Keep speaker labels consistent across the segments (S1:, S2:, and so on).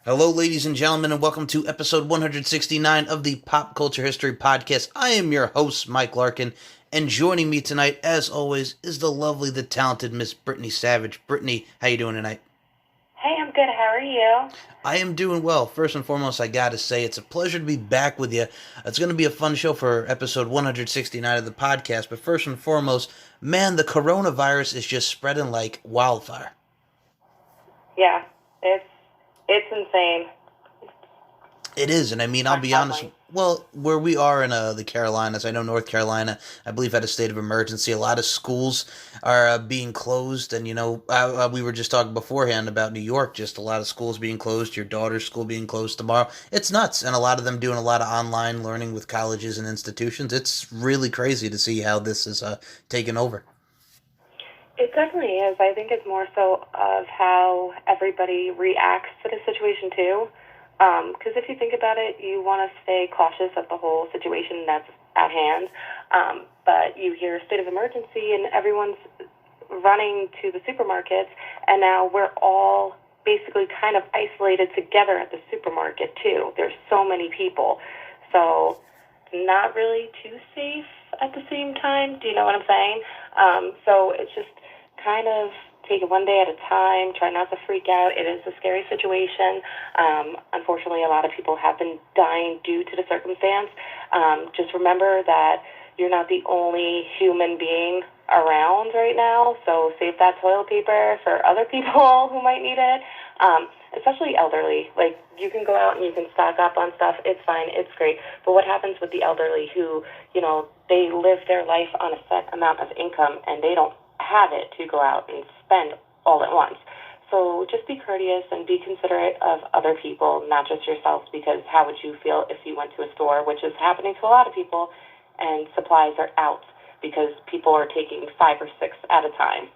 S1: Hello, ladies and gentlemen, and welcome to episode 169 of the Pop Culture History Podcast. I am your host, Mike Larkin, and joining me tonight, as always, is the lovely, the talented Miss Brittany Savage. Brittany, how you doing tonight?
S2: Hey, I'm good. How are you?
S1: I am doing well. First and foremost, I gotta say, it's a pleasure to be back with you. It's going to be a fun show for episode 169 of the podcast, but first and foremost, man, the coronavirus is just spreading like wildfire.
S2: Yeah, it's insane.
S1: It is, and I mean, I'll be honest. Well, where we are in the Carolinas, I know North Carolina, I believe, had a state of emergency. A lot of schools are being closed, and we were just talking beforehand about New York, just a lot of schools being closed. Your daughter's school being closed tomorrow. It's nuts, and a lot of them doing a lot of online learning with colleges and institutions. It's really crazy to see how this is taken over.
S2: It definitely is. I think it's more so of how everybody reacts to the situation too. Because if you think about it, you want to stay cautious of the whole situation that's at hand. But you hear a state of emergency and everyone's running to the supermarkets, and now we're all basically kind of isolated together at the supermarket too. There's so many people. So not really too safe at the same time. Do you know what I'm saying? So it's just kind of take it one day at a time, try not to freak out. It is a scary situation. Unfortunately, a lot of people have been dying due to the circumstance. Just remember that you're not the only human being around right now, so save that toilet paper for other people who might need it, especially elderly. Like, you can go out and you can stock up on stuff. It's fine. It's great. But what happens with the elderly who, they live their life on a set amount of income and they don't have it to go out and spend all at once? So just be courteous and be considerate of other people, not just yourself, because how would you feel if you went to a store, which is happening to a lot of people, and supplies are out because people are taking 5 or 6 at a time?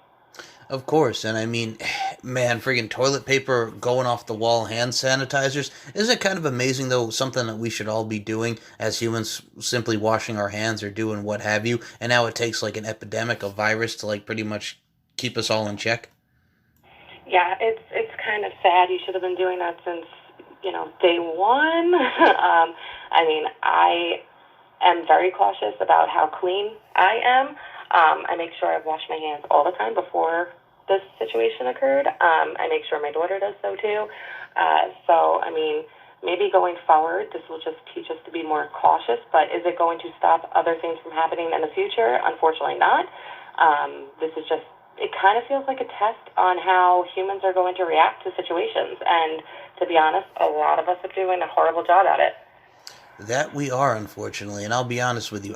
S1: Of course, and I mean, man, friggin' toilet paper going off the wall, hand sanitizers. Isn't it kind of amazing, though, something that we should all be doing as humans, simply washing our hands or doing what have you, and now it takes like an epidemic, a virus, to like pretty much keep us all in check?
S2: Yeah, it's kind of sad. You should have been doing that since, day one. I am very cautious about how clean I am. I make sure I've washed my hands all the time before this situation occurred. I make sure my daughter does so too. Maybe going forward, this will just teach us to be more cautious, but is it going to stop other things from happening in the future? Unfortunately not. It kind of feels like a test on how humans are going to react to situations. And to be honest, a lot of us are doing a horrible job at it.
S1: That we are, unfortunately, and I'll be honest with you.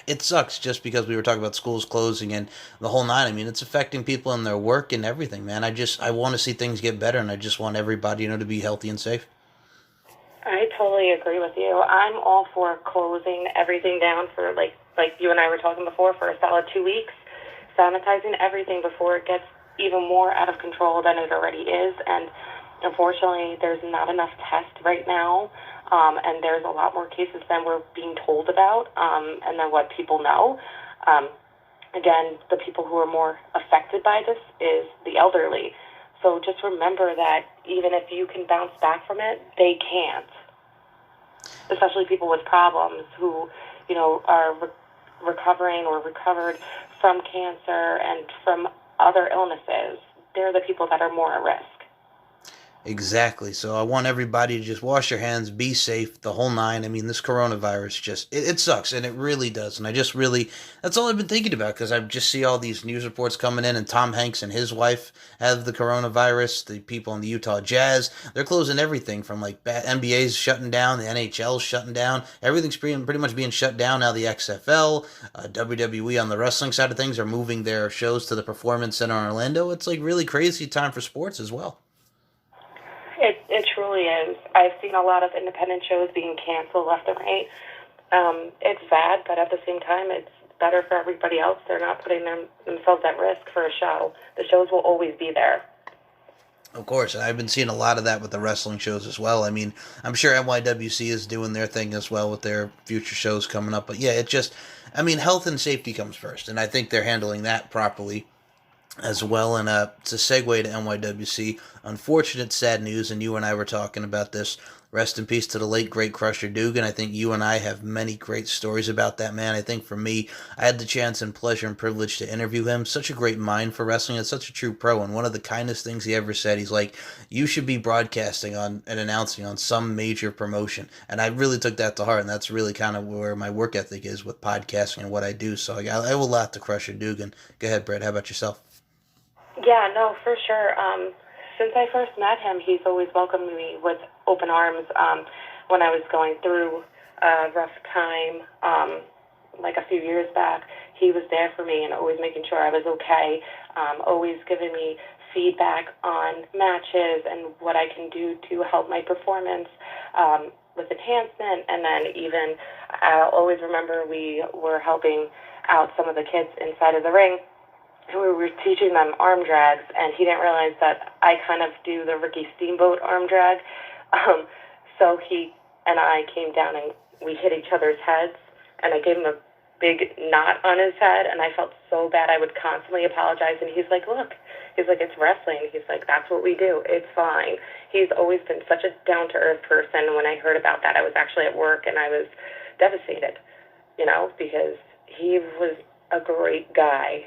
S1: It sucks just because we were talking about schools closing and the whole nine. I mean, it's affecting people in their work and everything, man. I want to see things get better, and I just want everybody, to be healthy and safe.
S2: I totally agree with you. I'm all for closing everything down for, like you and I were talking before, for a solid 2 weeks, sanitizing everything before it gets even more out of control than it already is. And unfortunately, there's not enough tests right now. And there's a lot more cases than we're being told about, and than what people know. Again, the people who are more affected by this is the elderly. So just remember that even if you can bounce back from it, they can't. Especially people with problems who, are recovering or recovered from cancer and from other illnesses. They're the people that are more at risk.
S1: Exactly. So I want everybody to just wash your hands, be safe, the whole nine. I mean, this coronavirus it sucks, and it really does. And that's all I've been thinking about, because I just see all these news reports coming in, and Tom Hanks and his wife have the coronavirus. The people in the Utah Jazz, they're closing everything from like NBA's shutting down, the NHL's shutting down. Everything's pretty much being shut down now. The XFL, WWE on the wrestling side of things are moving their shows to the Performance Center in Orlando. It's like really crazy time for sports as well.
S2: It truly is. I've seen a lot of independent shows being canceled left and right. It's bad, but at the same time, it's better for everybody else. They're not putting themselves at risk for a show. The shows will always be there.
S1: Of course, and I've been seeing a lot of that with the wrestling shows as well. I mean, I'm sure NYWC is doing their thing as well with their future shows coming up. But yeah, it just, I mean, health and safety comes first, and I think they're handling that properly as well. And to segue to NYWC, unfortunate, sad news, and you and I were talking about this. Rest in peace to the late great Crusher Dugan. I think you and I have many great stories about that man. I think for me, I had the chance and pleasure and privilege to interview him. Such a great mind for wrestling, and such a true pro. And one of the kindest things he ever said, he's like, "You should be broadcasting on and announcing on some major promotion." And I really took that to heart, and that's really kind of where my work ethic is with podcasting and what I do. So I owe a lot to Crusher Dugan. Go ahead, Brett. How about yourself?
S2: Yeah, no, for sure. Since I first met him, he's always welcomed me with open arms. When I was going through a rough time, like a few years back, he was there for me and always making sure I was okay, always giving me feedback on matches and what I can do to help my performance with enhancement. And then even, I'll always remember we were helping out some of the kids inside of the ring, and we were teaching them arm drags, and he didn't realize that I kind of do the Ricky Steamboat arm drag. Um, so he and I came down and we hit each other's heads, and I gave him a big knot on his head, and I felt so bad. I would constantly apologize, and he's like, look, he's like, it's wrestling. He's like, that's what we do. It's fine. He's always been such a down-to-earth person. When I heard about that, I was actually at work, and I was devastated, because he was a great guy.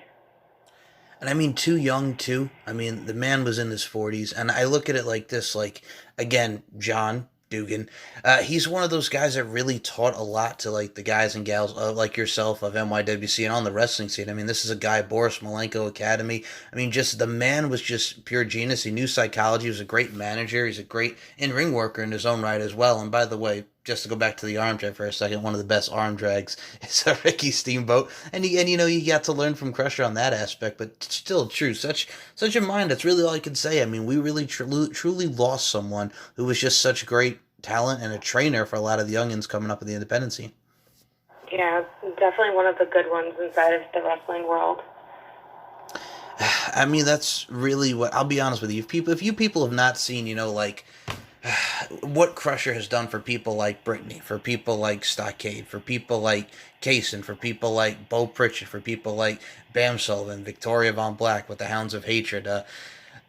S1: And I mean, too young, too. I mean, the man was in his 40s. And I look at it like this, like, again, John Dugan. He's one of those guys that really taught a lot to, like, the guys and gals like yourself of NYWC and on the wrestling scene. I mean, this is a guy, Boris Malenko Academy. I mean, just the man was just pure genius. He knew psychology. He was a great manager. He's a great in-ring worker in his own right as well. And by the way, just to go back to the arm drag for a second, one of the best arm drags is a Ricky Steamboat, and you got to learn from Crusher on that aspect, but still true. Such a mind. That's really all I can say. I mean, we really truly lost someone who was just such great talent and a trainer for a lot of the youngins coming up in the independent scene.
S2: Yeah, definitely one of the good ones inside of the wrestling world.
S1: I mean, that's really what I'll be honest with you. If you people have not seen, like what Crusher has done for people like Brittany, for people like Stockade, for people like Kaysen, for people like Bo Pritchett, for people like Bam Sullivan, Victoria Von Black with the Hounds of Hatred.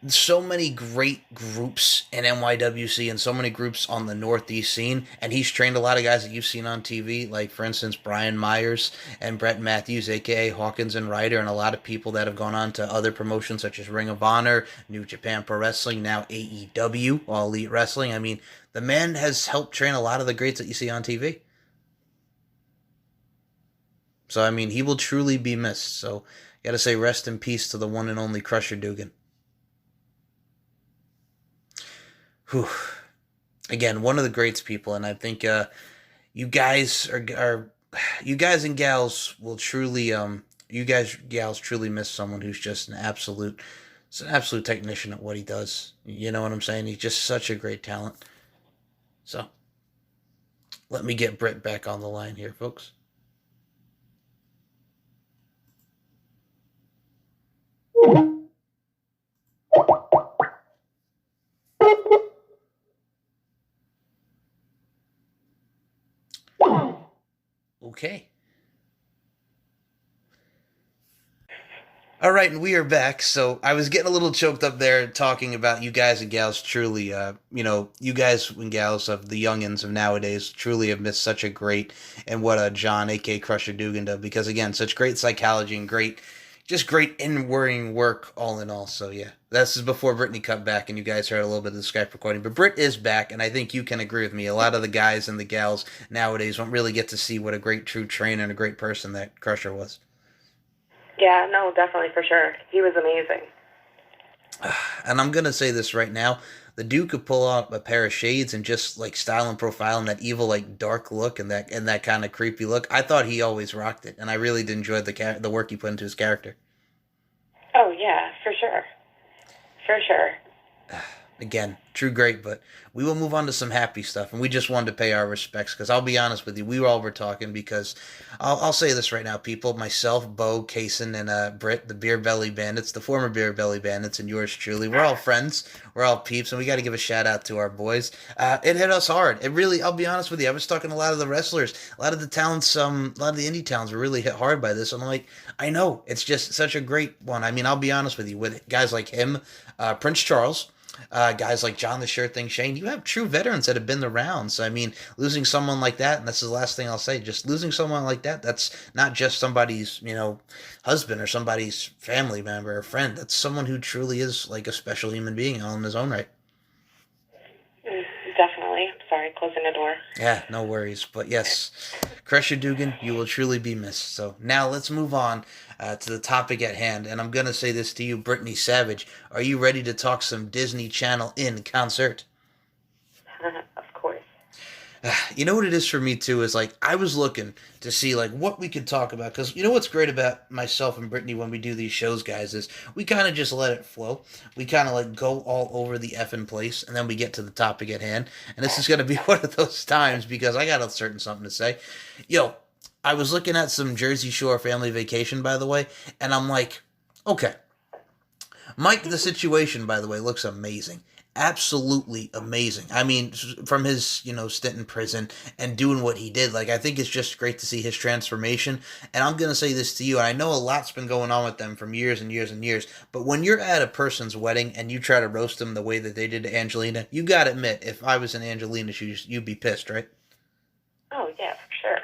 S1: So many great groups in NYWC and so many groups on the Northeast scene. And he's trained a lot of guys that you've seen on TV, like, for instance, Brian Myers and Brett Matthews, a.k.a. Hawkins and Ryder, and a lot of people that have gone on to other promotions such as Ring of Honor, New Japan Pro Wrestling, now AEW, All Elite Wrestling. I mean, the man has helped train a lot of the greats that you see on TV. So, I mean, he will truly be missed. So, got to say rest in peace to the one and only Crusher Dugan. Whew. Again, one of the greats people, and I think you guys are you guys and gals will truly you guys gals truly miss someone who's just an absolute technician at what he does. You know what I'm saying? He's just such a great talent. So let me get Britt back on the line here, folks. Okay. All right, and we are back. So I was getting a little choked up there talking about you guys and gals truly, you guys and gals of the youngins of nowadays truly have missed such a great, and what John, a.k.a. Crusher Dugan, did, because again, such great psychology and just great in-ring work all in all. So yeah, this is before Brittany cut back and you guys heard a little bit of the Skype recording, but Britt is back, and I think you can agree with me. A lot of the guys and the gals nowadays don't really get to see what a great true trainer and a great person that Crusher was.
S2: Yeah, no, definitely, for sure. He was amazing.
S1: And I'm gonna say this right now: the dude could pull out a pair of shades and just like style and profile and that evil, like, dark look and that kind of creepy look. I thought he always rocked it, and I really did enjoy the work he put into his character.
S2: Oh, yeah, for sure. For sure.
S1: Again, true great, but we will move on to some happy stuff, and we just wanted to pay our respects because I'll be honest with you, we all were talking because I'll say this right now, people, myself, Bo, Kaysen, and Britt, the Beer Belly Bandits, the former Beer Belly Bandits, and yours truly, we're all friends, we're all peeps, and we got to give a shout out to our boys. It hit us hard. It really, I'll be honest with you, I was talking to a lot of the wrestlers, a lot of the talents, a lot of the indie towns were really hit hard by this. And I'm like, I know, it's just such a great one. I mean, I'll be honest with you, with guys like him, Prince Charles. Guys like John the Sure Thing Shane, you have true veterans that have been around. So I mean, losing someone like that, and this is the last thing I'll say, just losing someone like that, that's not just somebody's, husband or somebody's family member or friend. That's someone who truly is like a special human being all in his own right.
S2: Definitely. Sorry, closing the door.
S1: Yeah, no worries. But yes, Crusher Dugan, you will truly be missed. So now let's move on to the topic at hand. And I'm going to say this to you, Brittany Savage. Are you ready to talk some Disney Channel in concert?
S2: Of course.
S1: You know what it is for me too is like I was looking to see like what we could talk about because you know what's great about myself and Brittany when we do these shows, guys, is we kind of just let it flow. We kind of like go all over the effing place, and then we get to the topic at hand. And this is gonna be one of those times because I got a certain something to say. Yo, I was looking at some Jersey Shore family vacation, by the way, and I'm like, okay, Mike, the situation, by the way, looks amazing. Absolutely amazing. I mean, from his, stint in prison and doing what he did, like, I think it's just great to see his transformation. And I'm going to say this to you, and I know a lot's been going on with them from years and years and years, but when you're at a person's wedding and you try to roast them the way that they did to Angelina, you got to admit, if I was in Angelina's shoes, you'd be pissed, right?
S2: Oh, yeah, for sure.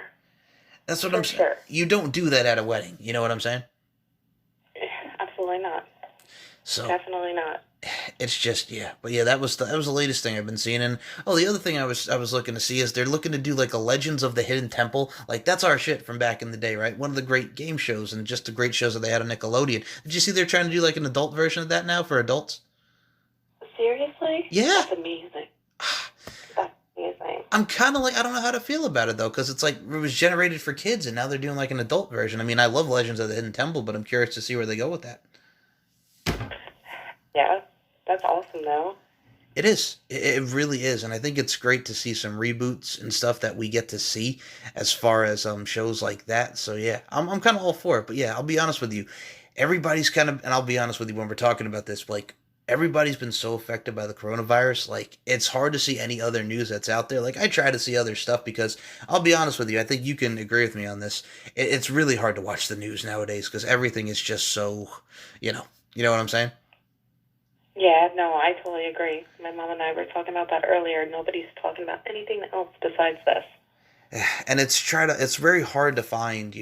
S1: That's what
S2: For
S1: I'm saying.
S2: sure.
S1: You don't do that at a wedding. You know what I'm saying?
S2: Absolutely not.
S1: So
S2: Definitely not.
S1: it's just yeah, but yeah, that was the latest thing I've been seeing. And oh, the other thing I was looking to see is they're looking to do like a Legends of the Hidden Temple. Like that's our shit from back in the day, right? One of the great game shows and just the great shows that they had on Nickelodeon. Did you see they're trying to do like an adult version of that now for adults?
S2: Seriously?
S1: Yeah.
S2: That's amazing. That's amazing.
S1: I'm kind of like I don't know how to feel about it though, because it's like it was generated for kids, and now they're doing like an adult version. I mean, I love Legends of the Hidden Temple, but I'm curious to see where they go with that.
S2: Yeah, that's awesome, though.
S1: It is. It really is, and I think it's great to see some reboots and stuff that we get to see as far as shows like that. So yeah, I'm kind of all for it. But yeah, I'll be honest with you, everybody's kind of, and I'll be honest with you when we're talking about this, like everybody's been so affected by the coronavirus. Like it's hard to see any other news that's out there. Like I try to see other stuff because I'll be honest with you, I think you can agree with me on this. It's really hard to watch the news nowadays because everything is just so, you know what I'm saying.
S2: Yeah, no, I totally agree. My mom and I were talking about that earlier. Nobody's talking about anything else besides this.
S1: And it's very hard to find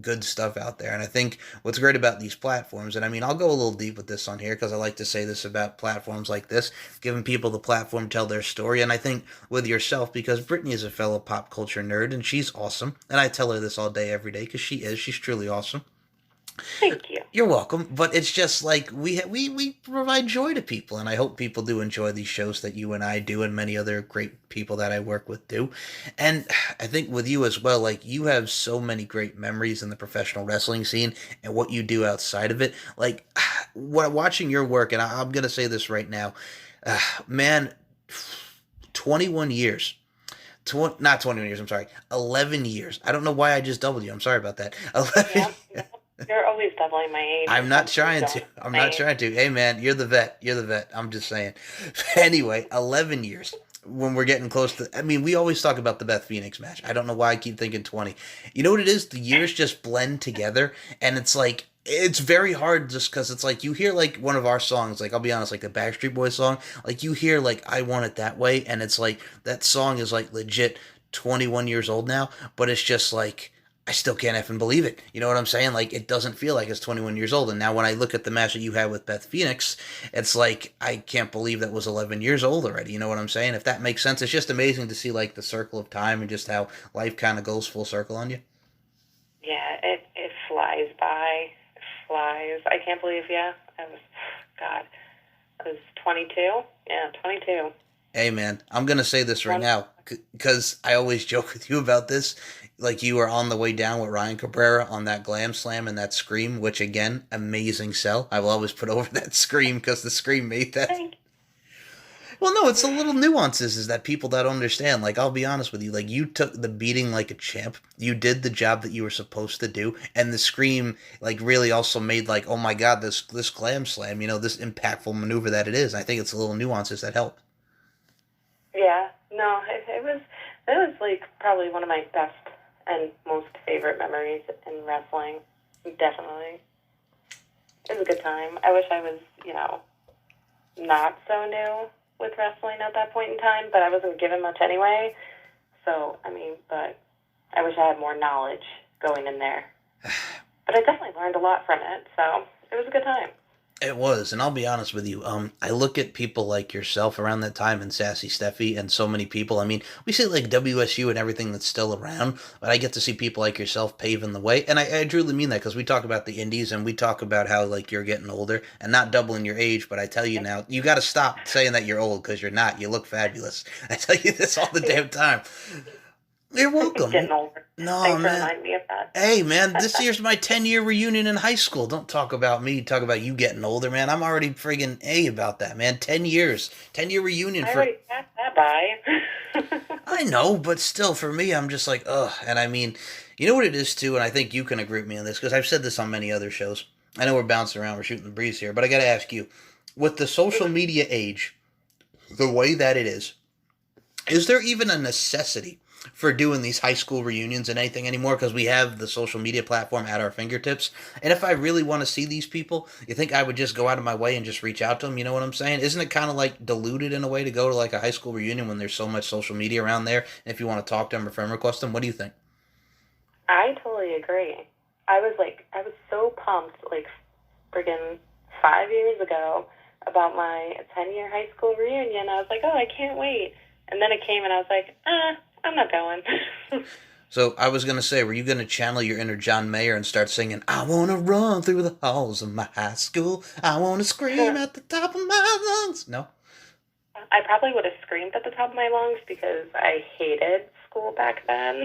S1: good stuff out there. And I think what's great about these platforms, and I mean I'll go a little deep with this on here because I like to say this about platforms like this, giving people the platform to tell their story. And I think with yourself, because Brittany is a fellow pop culture nerd and she's awesome, and I tell her this all day every day because she's truly awesome.
S2: Thank you.
S1: You're welcome, but it's just like we provide joy to people, and I hope people do enjoy these shows that you and I do, and many other great people that I work with do. And I think with you as well, like you have so many great memories in the professional wrestling scene and what you do outside of it. Like watching your work, and I'm gonna say this right now, man, 21 years. Not 21 years, I'm sorry. 11 years. I don't know why I just doubled you. I'm sorry about that. 11
S2: Yeah, you're always doubling my age.
S1: I'm not trying to. I'm not trying to. Hey, man, you're the vet. You're the vet. I'm just saying. Anyway, 11 years. When we're getting close to, I mean, we always talk about the Beth Phoenix match. I don't know why I keep thinking 20. You know what it is? The years just blend together, and it's like, it's very hard just because it's like you hear like one of our songs, like I'll be honest, like the Backstreet Boys song, like you hear like I Want It That Way, and it's like that song is like legit 21 years old now, but it's just like, I still can't effing believe it. You know what I'm saying? Like, it doesn't feel like it's 21 years old. And now when I look at the match that you had with Beth Phoenix, it's like, I can't believe that was 11 years old already. You know what I'm saying? If that makes sense, it's just amazing to see, like, the circle of time and just how life kind of goes full circle on you.
S2: Yeah, it flies by. It flies. I can't believe, yeah, God, I was 22. Yeah, 22.
S1: Hey, man, I'm going to say this right now because I always joke with you about this. Like, you were on the way down with Ryan Cabrera on that Glam Slam and that Scream, which, again, amazing sell. I will always put over that Scream because the Scream made that.
S2: Thank
S1: Well, no, it's the little nuances is that people that understand. Like, I'll be honest with you. Like, you took the beating like a champ. You did the job that you were supposed to do, and the scream like really also made like, oh my god, this glam slam. This impactful maneuver that it is. I think it's the little nuances that help.
S2: Yeah, no, it was like probably one of my best and most favorite memories in wrestling. Definitely, it was a good time. I wish I was, not so new with wrestling at that point in time, but I wasn't given much anyway. So I mean, but I wish I had more knowledge going in there. But I definitely learned a lot from it, so it was a good time.
S1: It was, and I'll be honest with you. I look at people like yourself around that time and Sassy Steffi and so many people. I mean, we see like WSU and everything that's still around, but I get to see people like yourself paving the way, and I truly mean that because we talk about the indies and we talk about how like you're getting older and not doubling your age. But I tell you now, you got to stop saying that you're old because you're not. You look fabulous. I tell you this all the damn time. You're welcome.
S2: Getting older.
S1: No,
S2: Thanks for
S1: man.
S2: reminding me of that.
S1: Hey, man, this year's my 10-year reunion in high school. Don't talk about me. Talk about you getting older, man. I'm already friggin' A about that, man. 10 years. 10-year reunion
S2: I
S1: for...
S2: already passed that by.
S1: I know, but still, for me, I'm just like, ugh. And I mean, you know what it is, too? And I think you can agree with me on this, because I've said this on many other shows. I know we're bouncing around. We're shooting the breeze here. But I got to ask you, with the social media age, the way that it is there even a necessity for doing these high school reunions and anything anymore because we have the social media platform at our fingertips? And if I really want to see these people, you think I would just go out of my way and just reach out to them? You know what I'm saying? Isn't it kind of like diluted in a way to go to like a high school reunion when there's so much social media around there? And if you want to talk to them or friend request them, what do you think?
S2: I totally agree. I was so pumped, like, friggin' 5 years ago about my 10-year high school reunion. I was like, oh, I can't wait. And then it came and I was like, I'm not going.
S1: So I was going to say, were you going to channel your inner John Mayer and start singing, I want to run through the halls of my high school. I want to scream at the top of my lungs. No?
S2: I probably would have screamed at the top of my lungs because I hated school back then.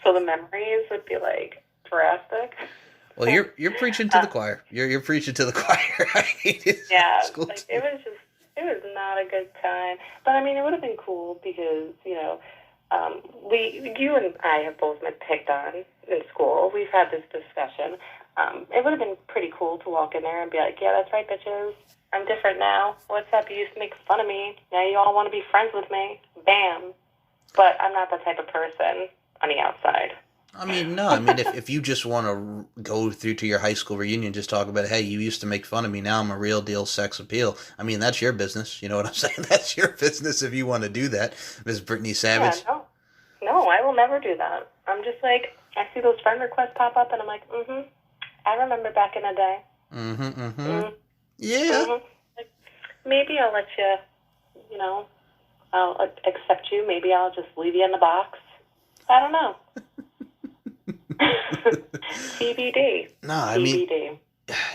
S2: So the memories would be, like, drastic.
S1: Well, you're preaching to the choir. You're preaching to the choir. I hated
S2: Yeah,
S1: school
S2: like,
S1: too.
S2: it was not a good time. But, I mean, it would have been cool because, you and I have both been picked on in school. We've had this discussion. It would have been pretty cool to walk in there and be like, yeah, that's right, bitches. I'm different now. What's up? You used to make fun of me. Now you all want to be friends with me. Bam. But I'm not that type of person on the outside.
S1: I mean, no. I mean, if you just want to go through to your high school reunion, just talk about, hey, you used to make fun of me. Now I'm a real deal sex appeal. I mean, that's your business. You know what I'm saying? That's your business if you want to do that, Miss Brittany Savage.
S2: Yeah, no, I will never do that. I'm just like, I see those friend requests pop up, and I'm like, I remember back in the day.
S1: Yeah.
S2: Like, maybe I'll let you, I'll accept you. Maybe I'll just leave you in the box. I don't know. TBD.
S1: No, I mean,
S2: TBD.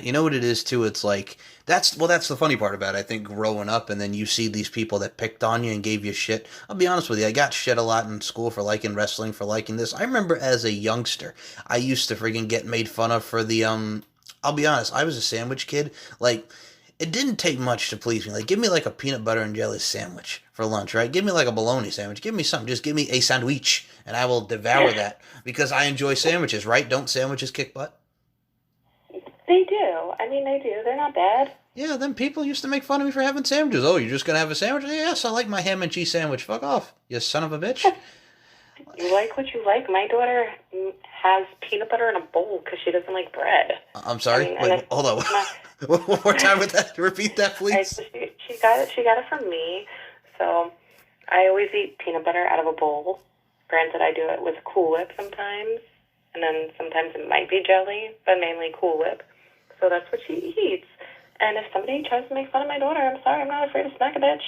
S1: you know what it is too? It's like that's the funny part about it. I think growing up and then you see these people that picked on you and gave you shit. I'll be honest with you, I got shit a lot in school for liking wrestling, for liking this. I remember as a youngster, I used to friggin' get made fun of for the I'll be honest, I was a sandwich kid. Like, it didn't take much to please me. Like, give me like a peanut butter and jelly sandwich for lunch, right? Give me like a bologna sandwich. Give me something. Just give me a sandwich, and I will devour that because I enjoy sandwiches, right? Don't sandwiches kick butt?
S2: They do. I mean, they do. They're not bad.
S1: Yeah, then people used to make fun of me for having sandwiches. Oh, you're just gonna have a sandwich? Yes, I like my ham and cheese sandwich. Fuck off, you son of a bitch.
S2: You like what you like. My daughter has peanut butter in a bowl because she doesn't like bread.
S1: I'm sorry.
S2: I mean,
S1: Wait, hold on. One more time with that. Repeat that, please.
S2: She got it from me. So I always eat peanut butter out of a bowl. Granted, I do it with Cool Whip sometimes, and then sometimes it might be jelly, but mainly Cool Whip. So that's what she eats. And if somebody tries to make fun of my daughter, I'm sorry, I'm not afraid to smack a bitch.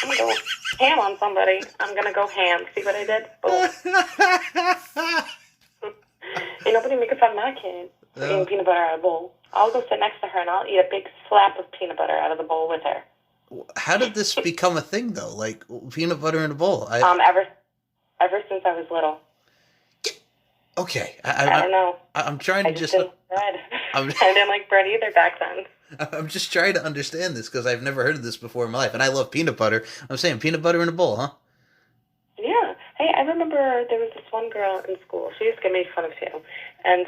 S2: I'm gonna go ham on somebody. I'm gonna go ham. See what I did? Boom. Ain't nobody making fun of my kid for eating peanut butter out of a bowl. I'll go sit next to her and I'll eat a big slap of peanut butter out of the bowl with her.
S1: How did this become a thing, though? Like, peanut butter in a bowl?
S2: Ever since I was little.
S1: Okay.
S2: I don't know.
S1: I'm trying to
S2: I just didn't like bread. I didn't like bread either back then.
S1: I'm just trying to understand this because I've never heard of this before in my life, and I love peanut butter. I'm saying peanut butter in a bowl, huh?
S2: Yeah. Hey, I remember there was this one girl in school. She used to get made fun of too, and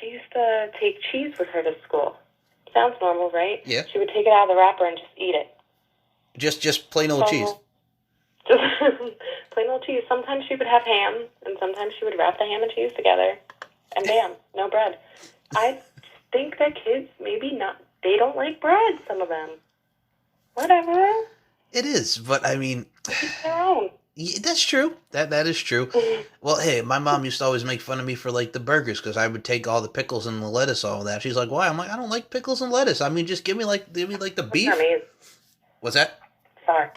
S2: she used to take cheese with her to school. Sounds normal, right?
S1: Yeah.
S2: She would take it out of the wrapper and just eat it.
S1: Just plain old cheese.
S2: So, just plain old cheese. Sometimes she would have ham, and sometimes she would wrap the ham and cheese together, and bam, no bread. I think that kids maybe not. They don't like bread. Some of them. Whatever.
S1: It is, but I mean,
S2: Each their own.
S1: that's true. That is true. Well, hey, my mom used to always make fun of me for like the burgers because I would take all the pickles and the lettuce, all that. She's like, "Why?" I'm like, "I don't like pickles and lettuce. I mean, just give me like the
S2: Pickles
S1: beef."
S2: are amazing.
S1: What's that?
S2: Sorry.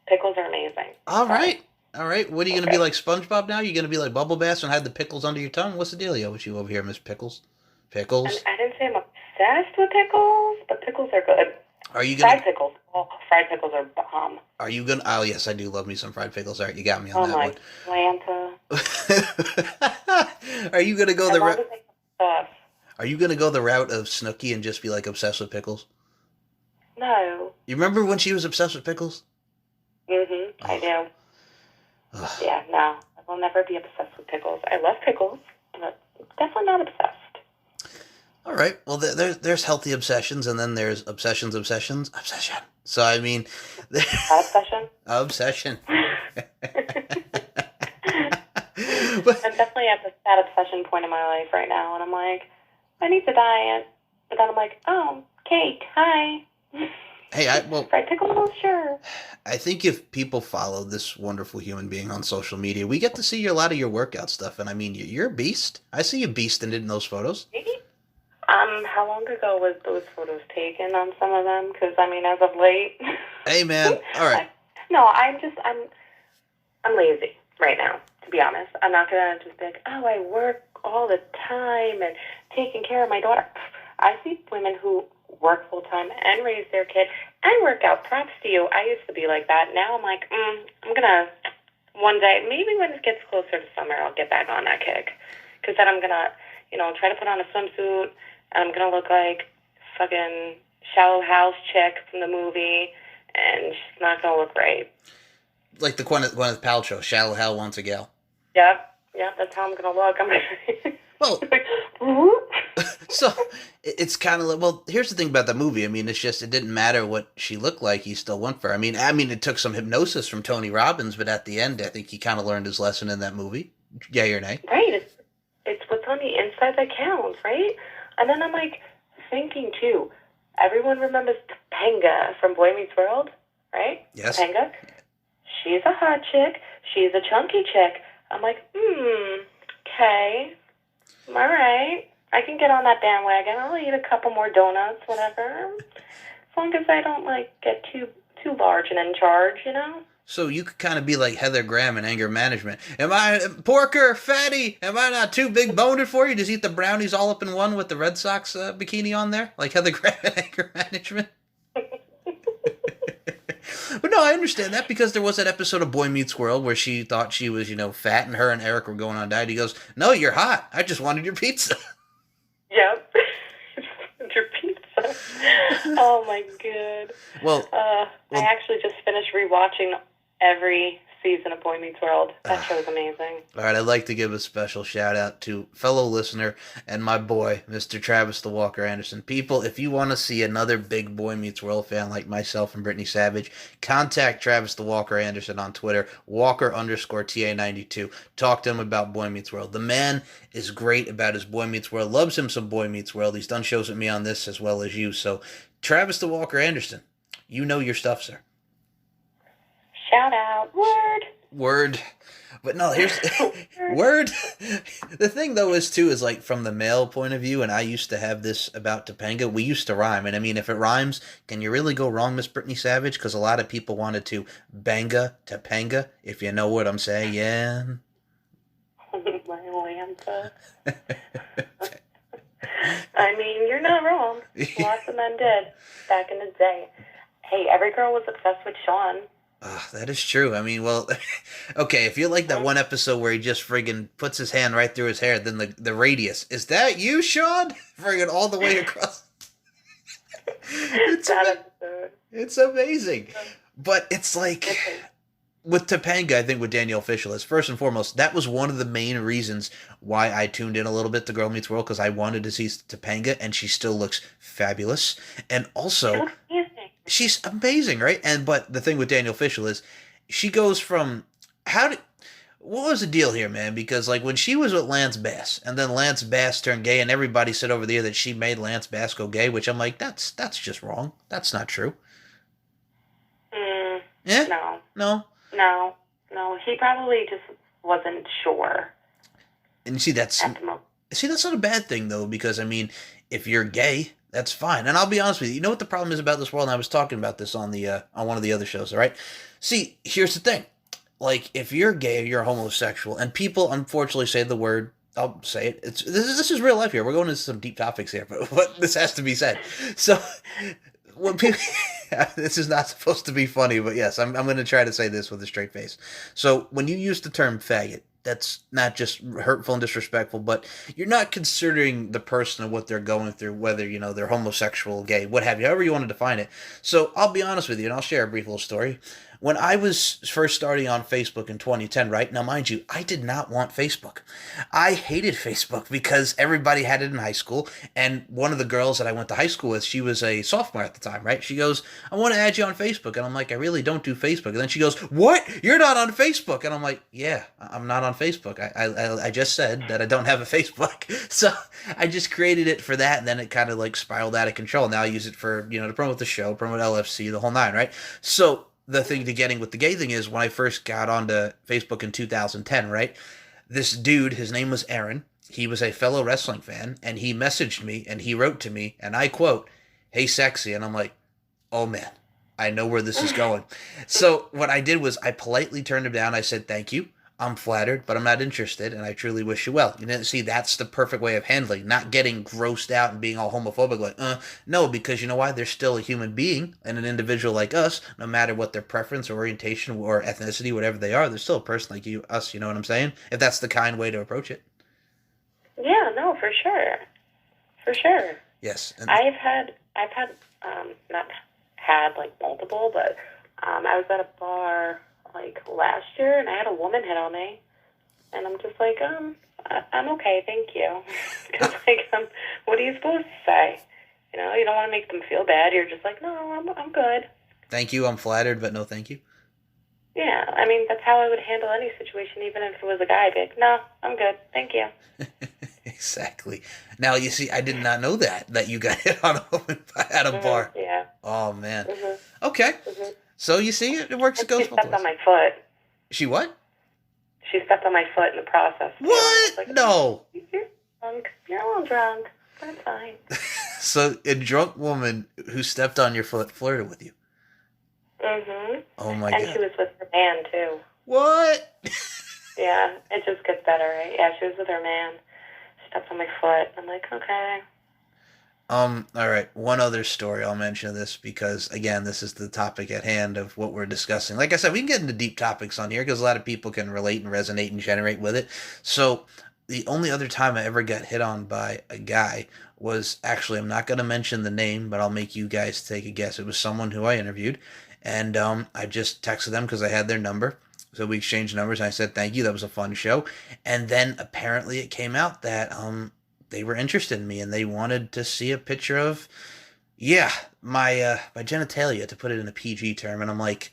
S2: Pickles are amazing.
S1: All
S2: Sorry.
S1: right. All right. What are you going to be like SpongeBob now? You going to be like Bubble Bass and hide the pickles under your tongue? What's the dealio with you over here, Miss Pickles?
S2: And
S1: Pickles?
S2: I didn't say I'm obsessed with pickles, but pickles are good.
S1: Are you going
S2: Fried
S1: to
S2: pickles. Oh, fried pickles are bomb.
S1: Are you going to Oh, yes, I do love me some fried pickles. All right, you got me on
S2: Oh
S1: that
S2: my
S1: one.
S2: Lanta.
S1: Are you going to go
S2: I
S1: the
S2: love
S1: route
S2: to make sauce.
S1: Are you going to go the route of Snooki and just be like obsessed with pickles?
S2: No.
S1: You remember when she was obsessed with pickles?
S2: I do.
S1: Ugh.
S2: Yeah, no. I will never be obsessed with pickles. I love pickles, but definitely not obsessed.
S1: All right. Well, there's healthy obsessions, and then there's obsession. So I mean,
S2: Obsession?
S1: obsession.
S2: I'm
S1: But
S2: definitely at that obsession point in my life right now, and I'm like, I need to diet. But then I'm like, oh, cake, hi.
S1: hey,
S2: Fried pickles, sure.
S1: I think if people follow this wonderful human being on social media, we get to see a lot of your workout stuff, and I mean, you're a beast. I see you beasting it in those photos.
S2: Maybe. How long ago was those photos taken on some of them? Because I mean, as of late.
S1: Hey, man. All right.
S2: No, I'm lazy right now. To be honest, I'm not gonna just be like, oh, I work all the time and taking care of my daughter. I see women who work full time and raise their kid and work out. Props to you. I used to be like that. Now I'm like, I'm gonna one day, maybe when it gets closer to summer, I'll get back on that kick. Because then I'm gonna, try to put on a swimsuit and I'm gonna look like fucking shallow house chick from the movie, and she's not gonna look right.
S1: Like the Gwyneth Paltrow, Shallow Hal Wants a Gal.
S2: Yep, that's how I'm gonna look. I'm gonna
S1: Well,
S2: like, whoop.
S1: so it's kind of like, well, here's the thing about the movie. I mean, it's just it didn't matter what she looked like. He still went for her. I mean, it took some hypnosis from Tony Robbins, but at the end, I think he kind of learned his lesson in that movie. Yay or nay?
S2: Right. It's what's on the inside that counts, right? And then I'm like thinking too. Everyone remembers Topanga from Boy Meets World, right?
S1: Yes.
S2: Topanga. She's a hot chick. She's a chunky chick. I'm like, okay, all right. I can get on that bandwagon. I'll eat a couple more donuts, whatever. As long as I don't get too large and in charge.
S1: So you could kind of be like Heather Graham in Anger Management. Am I porker, fatty? Am I not too big boned for you? Just eat the brownies all up in one with the Red Sox bikini on there, like Heather Graham in Anger Management. But no, I understand that because there was that episode of Boy Meets World where she thought she was, fat, and her and Eric were going on diet. He goes, "No, you're hot. I just wanted your pizza."
S2: Yep. Your pizza. Oh my god.
S1: Well,
S2: I actually just finished rewatching every season of Boy Meets World. That show's amazing.
S1: all right, I'd like to give a special shout out to fellow listener and my boy, Mr. Travis the Walker Anderson. People, if you want to see another big Boy Meets World fan like myself and Brittany Savage, contact Travis the Walker Anderson on Twitter, Walker_TA92. Talk to him about Boy Meets World. The man is great about his Boy Meets World, loves him some Boy Meets World. He's done shows with me on this as well as you. So, Travis the Walker Anderson, you know your stuff, sir.
S2: Shout out.
S1: Word. But no, here's word. The thing though is like from the male point of view, and I used to have this about Topanga. We used to rhyme, and I mean, if it rhymes, can you really go wrong, Miss Brittany Savage? Because a lot of people wanted to banga Topanga, if you know what I'm saying. Yeah.
S2: My Lanta. I mean, you're not wrong. Lots of men did back in the day. Hey, every girl was obsessed with Sean.
S1: That is true. I mean, well, okay, if you like that one episode where he just friggin' puts his hand right through his hair, then the radius, is that you, Sean? Friggin' all the way across. It's
S2: That
S1: ama-
S2: episode.
S1: it's amazing. But it's like
S2: It's
S1: with Topanga, I think with Danielle Fishel is first and foremost, that was one of the main reasons why I tuned in a little bit to Girl Meets World because I wanted to see Topanga and she still looks fabulous. And
S2: she
S1: also,
S2: looks amazing.
S1: she's amazing, right? And but the thing with Danielle Fishel is she goes from how did what was the deal here, man? Because like when she was with Lance Bass, and then Lance Bass turned gay, and everybody said over the air that she made Lance Bass go gay, which I'm like, that's just wrong. That's not true.
S2: Mm,
S1: Yeah,
S2: no,
S1: no.
S2: no, no. He probably just wasn't sure
S1: And you see,
S2: at the moment.
S1: that's not a bad thing though, because I mean, if you're gay, that's fine. And I'll be honest with you. You know what the problem is about this world? And I was talking about this on the on one of the other shows. All right. See, here's the thing. Like, if you're gay or you're homosexual, and people unfortunately say the word, I'll say it. This is real life here. We're going into some deep topics here, but this has to be said. So when people, this is not supposed to be funny, but yes, I'm going to try to say this with a straight face. So when you use the term faggot, that's not just hurtful and disrespectful, but you're not considering the person and what they're going through, whether, you know, they're homosexual, gay, what have you, however you want to define it. So I'll be honest with you, and I'll share a brief little story. When I was first starting on Facebook in 2010, right? Now, mind you, I did not want Facebook. I hated Facebook because everybody had it in high school. And one of the girls that I went to high school with, she was a sophomore at the time, right? She goes, I want to add you on Facebook. And I'm like, I really don't do Facebook. And then she goes, what? You're not on Facebook? And I'm like, yeah, I'm not on Facebook. I just said that I don't have a Facebook. So I just created it for that. And then it kind of like spiraled out of control. Now I use it for, you know, to promote the show, promote LFC, the whole nine, right? So the thing to getting with the gay thing is when I first got onto Facebook in 2010, right? This dude, his name was Aaron. He was a fellow wrestling fan, and he messaged me and he wrote to me, and I quote, "Hey, sexy," and I'm like, "Oh man, I know where this is going." So what I did was I politely turned him down. I said, "Thank you. I'm flattered, but I'm not interested, and I truly wish you well." You didn't see that's the perfect way of handling, not getting grossed out and being all homophobic. Like, no, because you know why? They're still a human being and an individual like us. No matter what their preference or orientation or ethnicity, whatever they are, they're still a person like you, us. You know what I'm saying? If that's the kind way to approach it.
S2: Yeah, no, for sure, for sure.
S1: Yes. And
S2: Not had like multiple, but I was at a bar like last year, and I had a woman hit on me, and I'm just like, I'm okay, thank you. It's like, what are you supposed to say? You know, you don't want to make them feel bad. You're just like, no, I'm good.
S1: thank you. I'm flattered, but no, thank you.
S2: Yeah, I mean, that's how I would handle any situation, even if it was a guy. I'd be like, no, I'm good, thank you.
S1: Exactly. Now you see, I did not know that you got hit on a woman at a bar.
S2: Yeah.
S1: Oh man.
S2: Mhm.
S1: Okay.
S2: Mhm.
S1: So you see, it works. It
S2: She
S1: goes both
S2: stepped on
S1: ways.
S2: my foot.
S1: She what?
S2: She stepped on my foot in the process. Too. I was
S1: What?
S2: like,
S1: No.
S2: You're drunk. You're a little drunk. But it's fine.
S1: So a drunk woman who stepped on your foot flirted with you.
S2: Mhm.
S1: Oh my
S2: And
S1: god.
S2: she was with her man too.
S1: What?
S2: Yeah, it just gets better, right? Yeah, she was with her man. Stepped on my foot. I'm like, okay.
S1: All right. One other story. I'll mention this because, again, this is the topic at hand of what we're discussing. Like I said, we can get into deep topics on here because a lot of people can relate and resonate and generate with it. So, the only other time I ever got hit on by a guy was actually, I'm not going to mention the name, but I'll make you guys take a guess. It was someone who I interviewed, and I just texted them because I had their number. So we exchanged numbers, and I said, thank you, that was a fun show. And then apparently it came out that they were interested in me and they wanted to see a picture of, yeah, my genitalia, to put it in a PG term. And I'm like,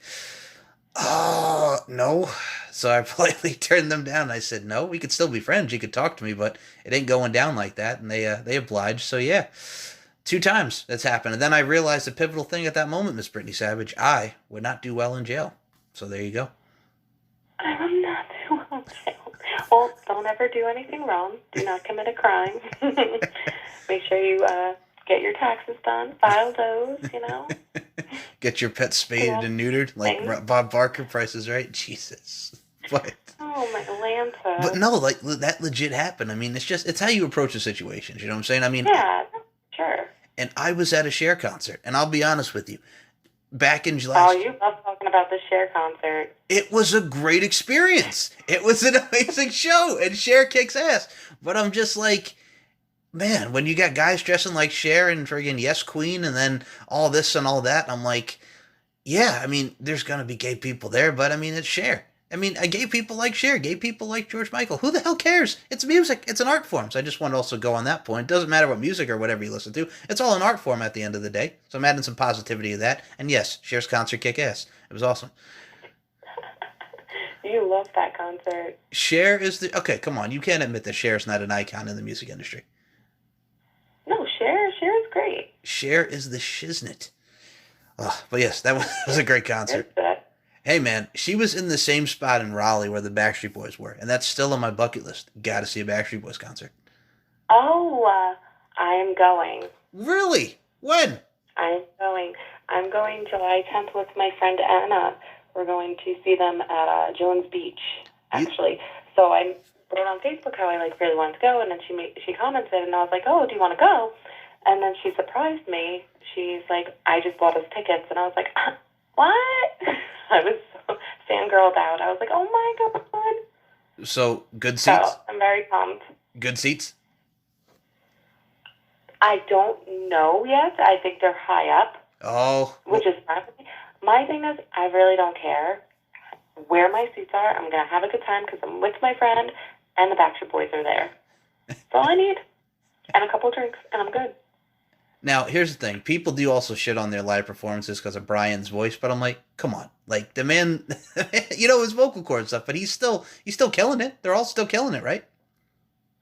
S1: oh no. So I politely turned them down. I said, no, we could still be friends. You could talk to me, but it ain't going down like that. And they obliged. So yeah, 2 times that's happened. And then I realized the pivotal thing at that moment, Miss Brittany Savage, I would not do well in jail. So there you go.
S2: I'm not too well. Well, don't ever do anything wrong. Do not commit a crime. Make sure you get your taxes done. File those, you know.
S1: Get your pet spaded and neutered, like
S2: Thanks.
S1: Bob Barker, Price is Right. Jesus. What?
S2: Oh, my Lanta.
S1: But no, like that legit happened. I mean, it's how you approach the situations. You know what I'm saying? I mean,
S2: Yeah, sure.
S1: and I was at a Cher concert, and I'll be honest with you. Back in
S2: Oh,
S1: last,
S2: you love talking about the Cher concert.
S1: it was a great experience. It was an amazing show, and Cher kicks ass. But I'm just like, man, when you got guys dressing like Cher and friggin' Yes Queen and then all this and all that, I'm like, yeah, I mean, there's gonna be gay people there, but I mean, it's Cher. I mean, gay people like Cher, gay people like George Michael. Who the hell cares? It's music. It's an art form. So I just want to also go on that point. It doesn't matter what music or whatever you listen to. It's all an art form at the end of the day. So I'm adding some positivity to that. And yes, Cher's concert kick ass. It was awesome.
S2: You love that concert.
S1: Cher is the okay. Come on, you can't admit that Cher's not an icon in the music industry.
S2: No, Cher is great.
S1: Cher is the shiznit. Oh, but yes, that was a great concert.
S2: It's good.
S1: Hey man, she was in the same spot in Raleigh where the Backstreet Boys were, and that's still on my bucket list. Got to see a Backstreet Boys concert.
S2: Oh, I am going.
S1: Really? When?
S2: I'm going. I'm going July 10th with my friend Anna. We're going to see them at Jones Beach, actually. So I wrote on Facebook how I really wanted to go, and then she commented, and I was like, oh, do you want to go? And then she surprised me. She's like, I just bought us tickets, and I was like, what? I was so fangirled out. I was like, oh my god.
S1: So, good seats?
S2: So, I'm very pumped.
S1: Good seats?
S2: I don't know yet. I think they're high up.
S1: Oh.
S2: Which is fine. My thing is, I really don't care where my seats are. I'm going to have a good time because I'm with my friend and the Backstreet Boys are there. That's all I need. And a couple of drinks, and I'm good.
S1: Now, here's the thing. People do also shit on their live performances because of Brian's voice, but I'm like, come on. Like, the man, his vocal cord stuff, but he's still killing it. They're all still killing it, right?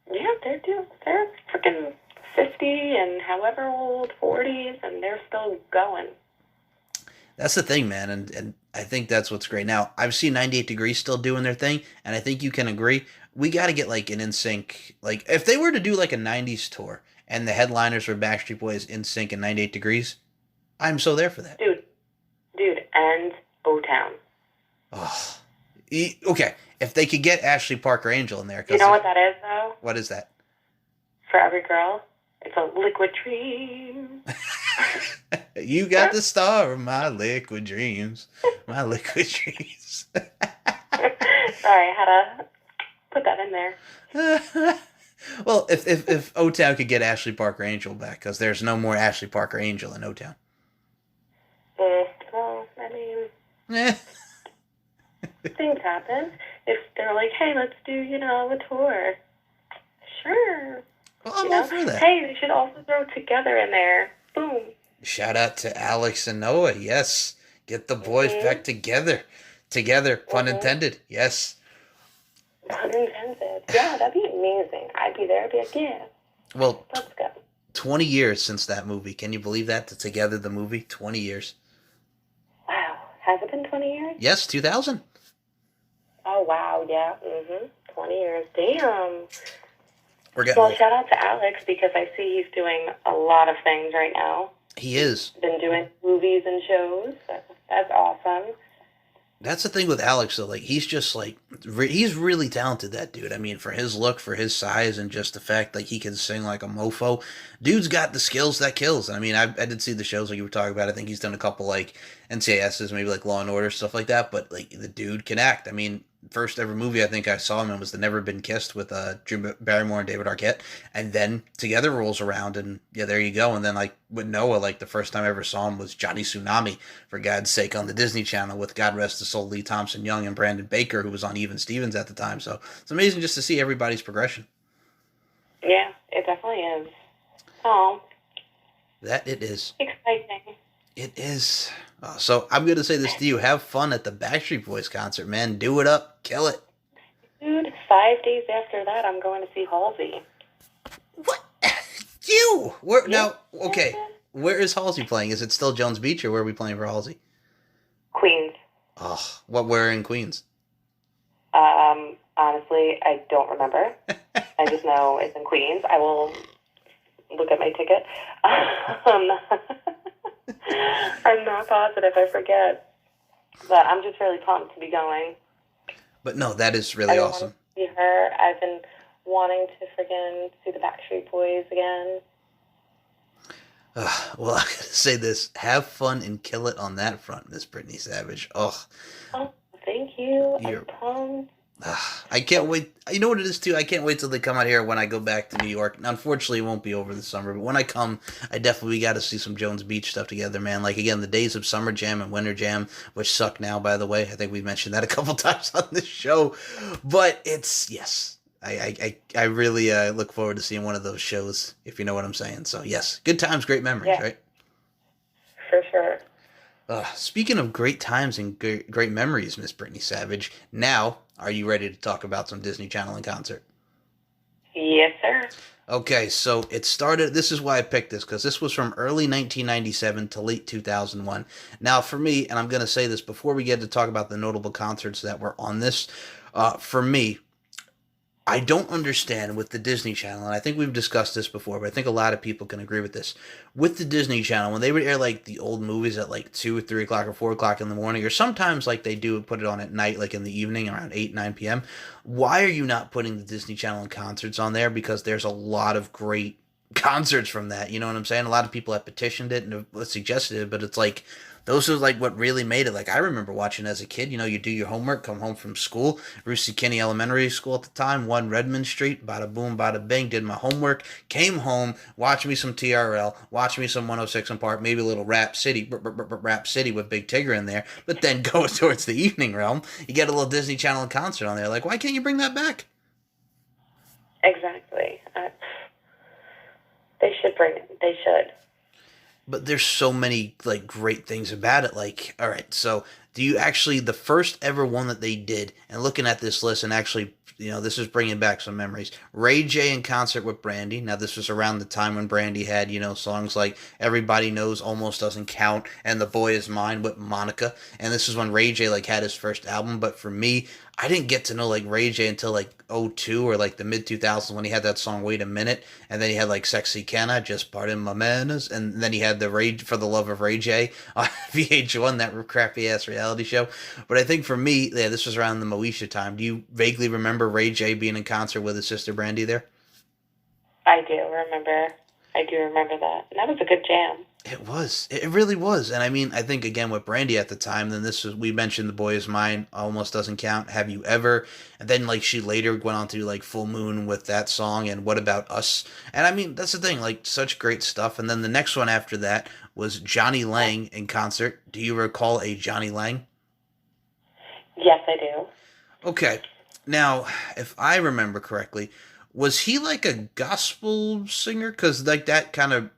S2: Yeah, they're freaking 50 and however old, 40s, and they're still going.
S1: That's the thing, man, and I think that's what's great. Now, I've seen 98 Degrees still doing their thing, and I think you can agree, we got to get, like, an NSYNC, like, if they were to do, like, a 90s tour, and the headliners were Backstreet Boys, NSYNC, and 98 Degrees, I'm so there for that.
S2: Dude, and O-Town.
S1: Oh. Okay, if they could get Ashley Parker Angel in there.
S2: You know what that is, though?
S1: What is that?
S2: For every girl, it's a liquid dream.
S1: You got the star of my liquid dreams. My liquid dreams.
S2: Sorry, I had to put that in there.
S1: Well, if O-Town could get Ashley Parker Angel back, because there's no more Ashley Parker Angel in O-Town.
S2: Well, I mean, things happen. If they're like, hey, let's do, a tour. Sure.
S1: Well, I'm all for that.
S2: Hey, they should also throw Together in there. Boom.
S1: Shout out to Alex and Noah. Yes. Get the boys back together. Together. Pun intended. Yes.
S2: Pun intended. Yeah, that'd be amazing. I'd be there. I'd be like, yeah.
S1: Well,
S2: let's go.
S1: 20 years since that movie. Can you believe that? The Together, the movie? 20 years.
S2: Wow. Has it been 20 years?
S1: Yes, 2000.
S2: Oh, wow. Yeah. 20 years. Damn.
S1: Well,
S2: shout out to Alex because I see he's doing a lot of things right now.
S1: He is.
S2: Been doing movies and shows. That's awesome.
S1: That's the thing with Alex, though. Like, he's just, like, he's really talented, that dude. I mean, for his look, for his size, and just the fact, like, he can sing like a mofo. Dude's got the skills that kills. I mean, I did see the shows like you were talking about. I think he's done a couple, like, NCISs, maybe, like, Law & Order, stuff like that. But, like, the dude can act. I mean, first ever movie I think I saw him in was The Never Been Kissed with Drew Barrymore and David Arquette. And then Together rolls around, and, yeah, there you go. And then, like, with Noah, like, the first time I ever saw him was Johnny Tsunami, for God's sake, on the Disney Channel with, God rest his soul, Lee Thompson Young and Brandon Baker, who was on Even Stevens at the time. So it's amazing just to see everybody's progression.
S2: Yeah, it definitely is. Oh.
S1: That it is.
S2: Exciting.
S1: It is. So I'm going to say this to you. Have fun at the Backstreet Boys concert, man. Do it up. Kill it.
S2: Dude, 5 days after that, I'm going to see Halsey.
S1: What? You? Where, now, okay. Where is Halsey playing? Is it still Jones Beach, or where are we playing for Halsey?
S2: Queens.
S1: Oh, where in Queens?
S2: Honestly, I don't remember. I just know it's in Queens. I will look at my ticket. I'm not positive. I forget. But I'm just really pumped to be going.
S1: But no, that is really awesome.
S2: Want to see her. I've been wanting to friggin' see the Backstreet Boys again.
S1: Well, I gotta say this. Have fun and kill it on that front, Miss Brittany Savage. Oh,
S2: thank you. I'm pumped.
S1: I can't wait. You know what it is too? I can't wait till they come out here when I go back to New York. And unfortunately, it won't be over the summer. But when I come, I definitely got to see some Jones Beach stuff together, man. Like again, the days of summer jam and winter jam, which suck now, by the way. I think we've mentioned that a couple times on this show. But it's yes, I really look forward to seeing one of those shows, if you know what I'm saying. So yes, good times, great memories,
S2: Yeah,
S1: right?
S2: for sure.
S1: Speaking of great times and great memories, Miss Brittany Savage, now are you ready to talk about some Disney Channel in concert?
S2: Yes, sir.
S1: Okay, so it started. This is why I picked this because this was from early 1997 to late 2001. Now, for me, and I'm going to say this before we get to talk about the notable concerts that were on this, for me, I don't understand with the Disney Channel, and I think we've discussed this before, but I think a lot of people can agree with this. With the Disney Channel, when they would air like the old movies at like 2 or 3 o'clock or 4 o'clock in the morning, or sometimes like they do put it on at night, like in the evening around 8, 9 p.m., why are you not putting the Disney Channel and concerts on there? Because there's a lot of great concerts from that. You know what I'm saying? A lot of people have petitioned it and have suggested it, but it's like those are like what really made it. Like I remember watching as a kid. You know, you do your homework, come home from school. Rusey Kinney Elementary School at the time, 1 Redmond Street. Bada boom, bada bing. Did my homework, came home, watched me some TRL, watched me some 106 and Park, maybe a little Rap City, Rap City with Big Tigger in there. But then go towards the evening realm, you get a little Disney Channel concert on there. Like, why can't you bring that back?
S2: Exactly. They should bring it. They should.
S1: But there's so many like great things about it. Like, all right, so do you actually the first ever one that they did? And looking at this list, and actually, you know, this is bringing back some memories. Ray J in concert with Brandy. Now, this was around the time when Brandy had songs like "Everybody Knows," "Almost Doesn't Count," and "The Boy Is Mine" with Monica. And this is when Ray J like had his first album. But for me, I didn't get to know like Ray J until like '02 or like the mid 2000s when he had that song "Wait a Minute," and then he had like "Sexy Can I," "Just Pardon My Manners," and then he had the "Ray for the Love of Ray J" on VH1, that crappy ass reality show. But I think for me, yeah, this was around the Moesha time. Do you vaguely remember Ray J being in concert with his sister Brandy there?
S2: I do remember. I do remember that. And that was a good jam.
S1: It was. It really was. And I mean, I think again with Brandy at the time, then this was we mentioned "The Boy Is Mine," almost doesn't count. "Have You Ever?" And then like she later went on to do like "Full Moon" with that song and "What About Us?" And I mean, that's the thing, like such great stuff. And then the next one after that was Johnny Lang in concert. Do you recall a Johnny Lang?
S2: Yes, I do.
S1: Okay. Now, if I remember correctly, was he like a gospel singer? Because like that kind of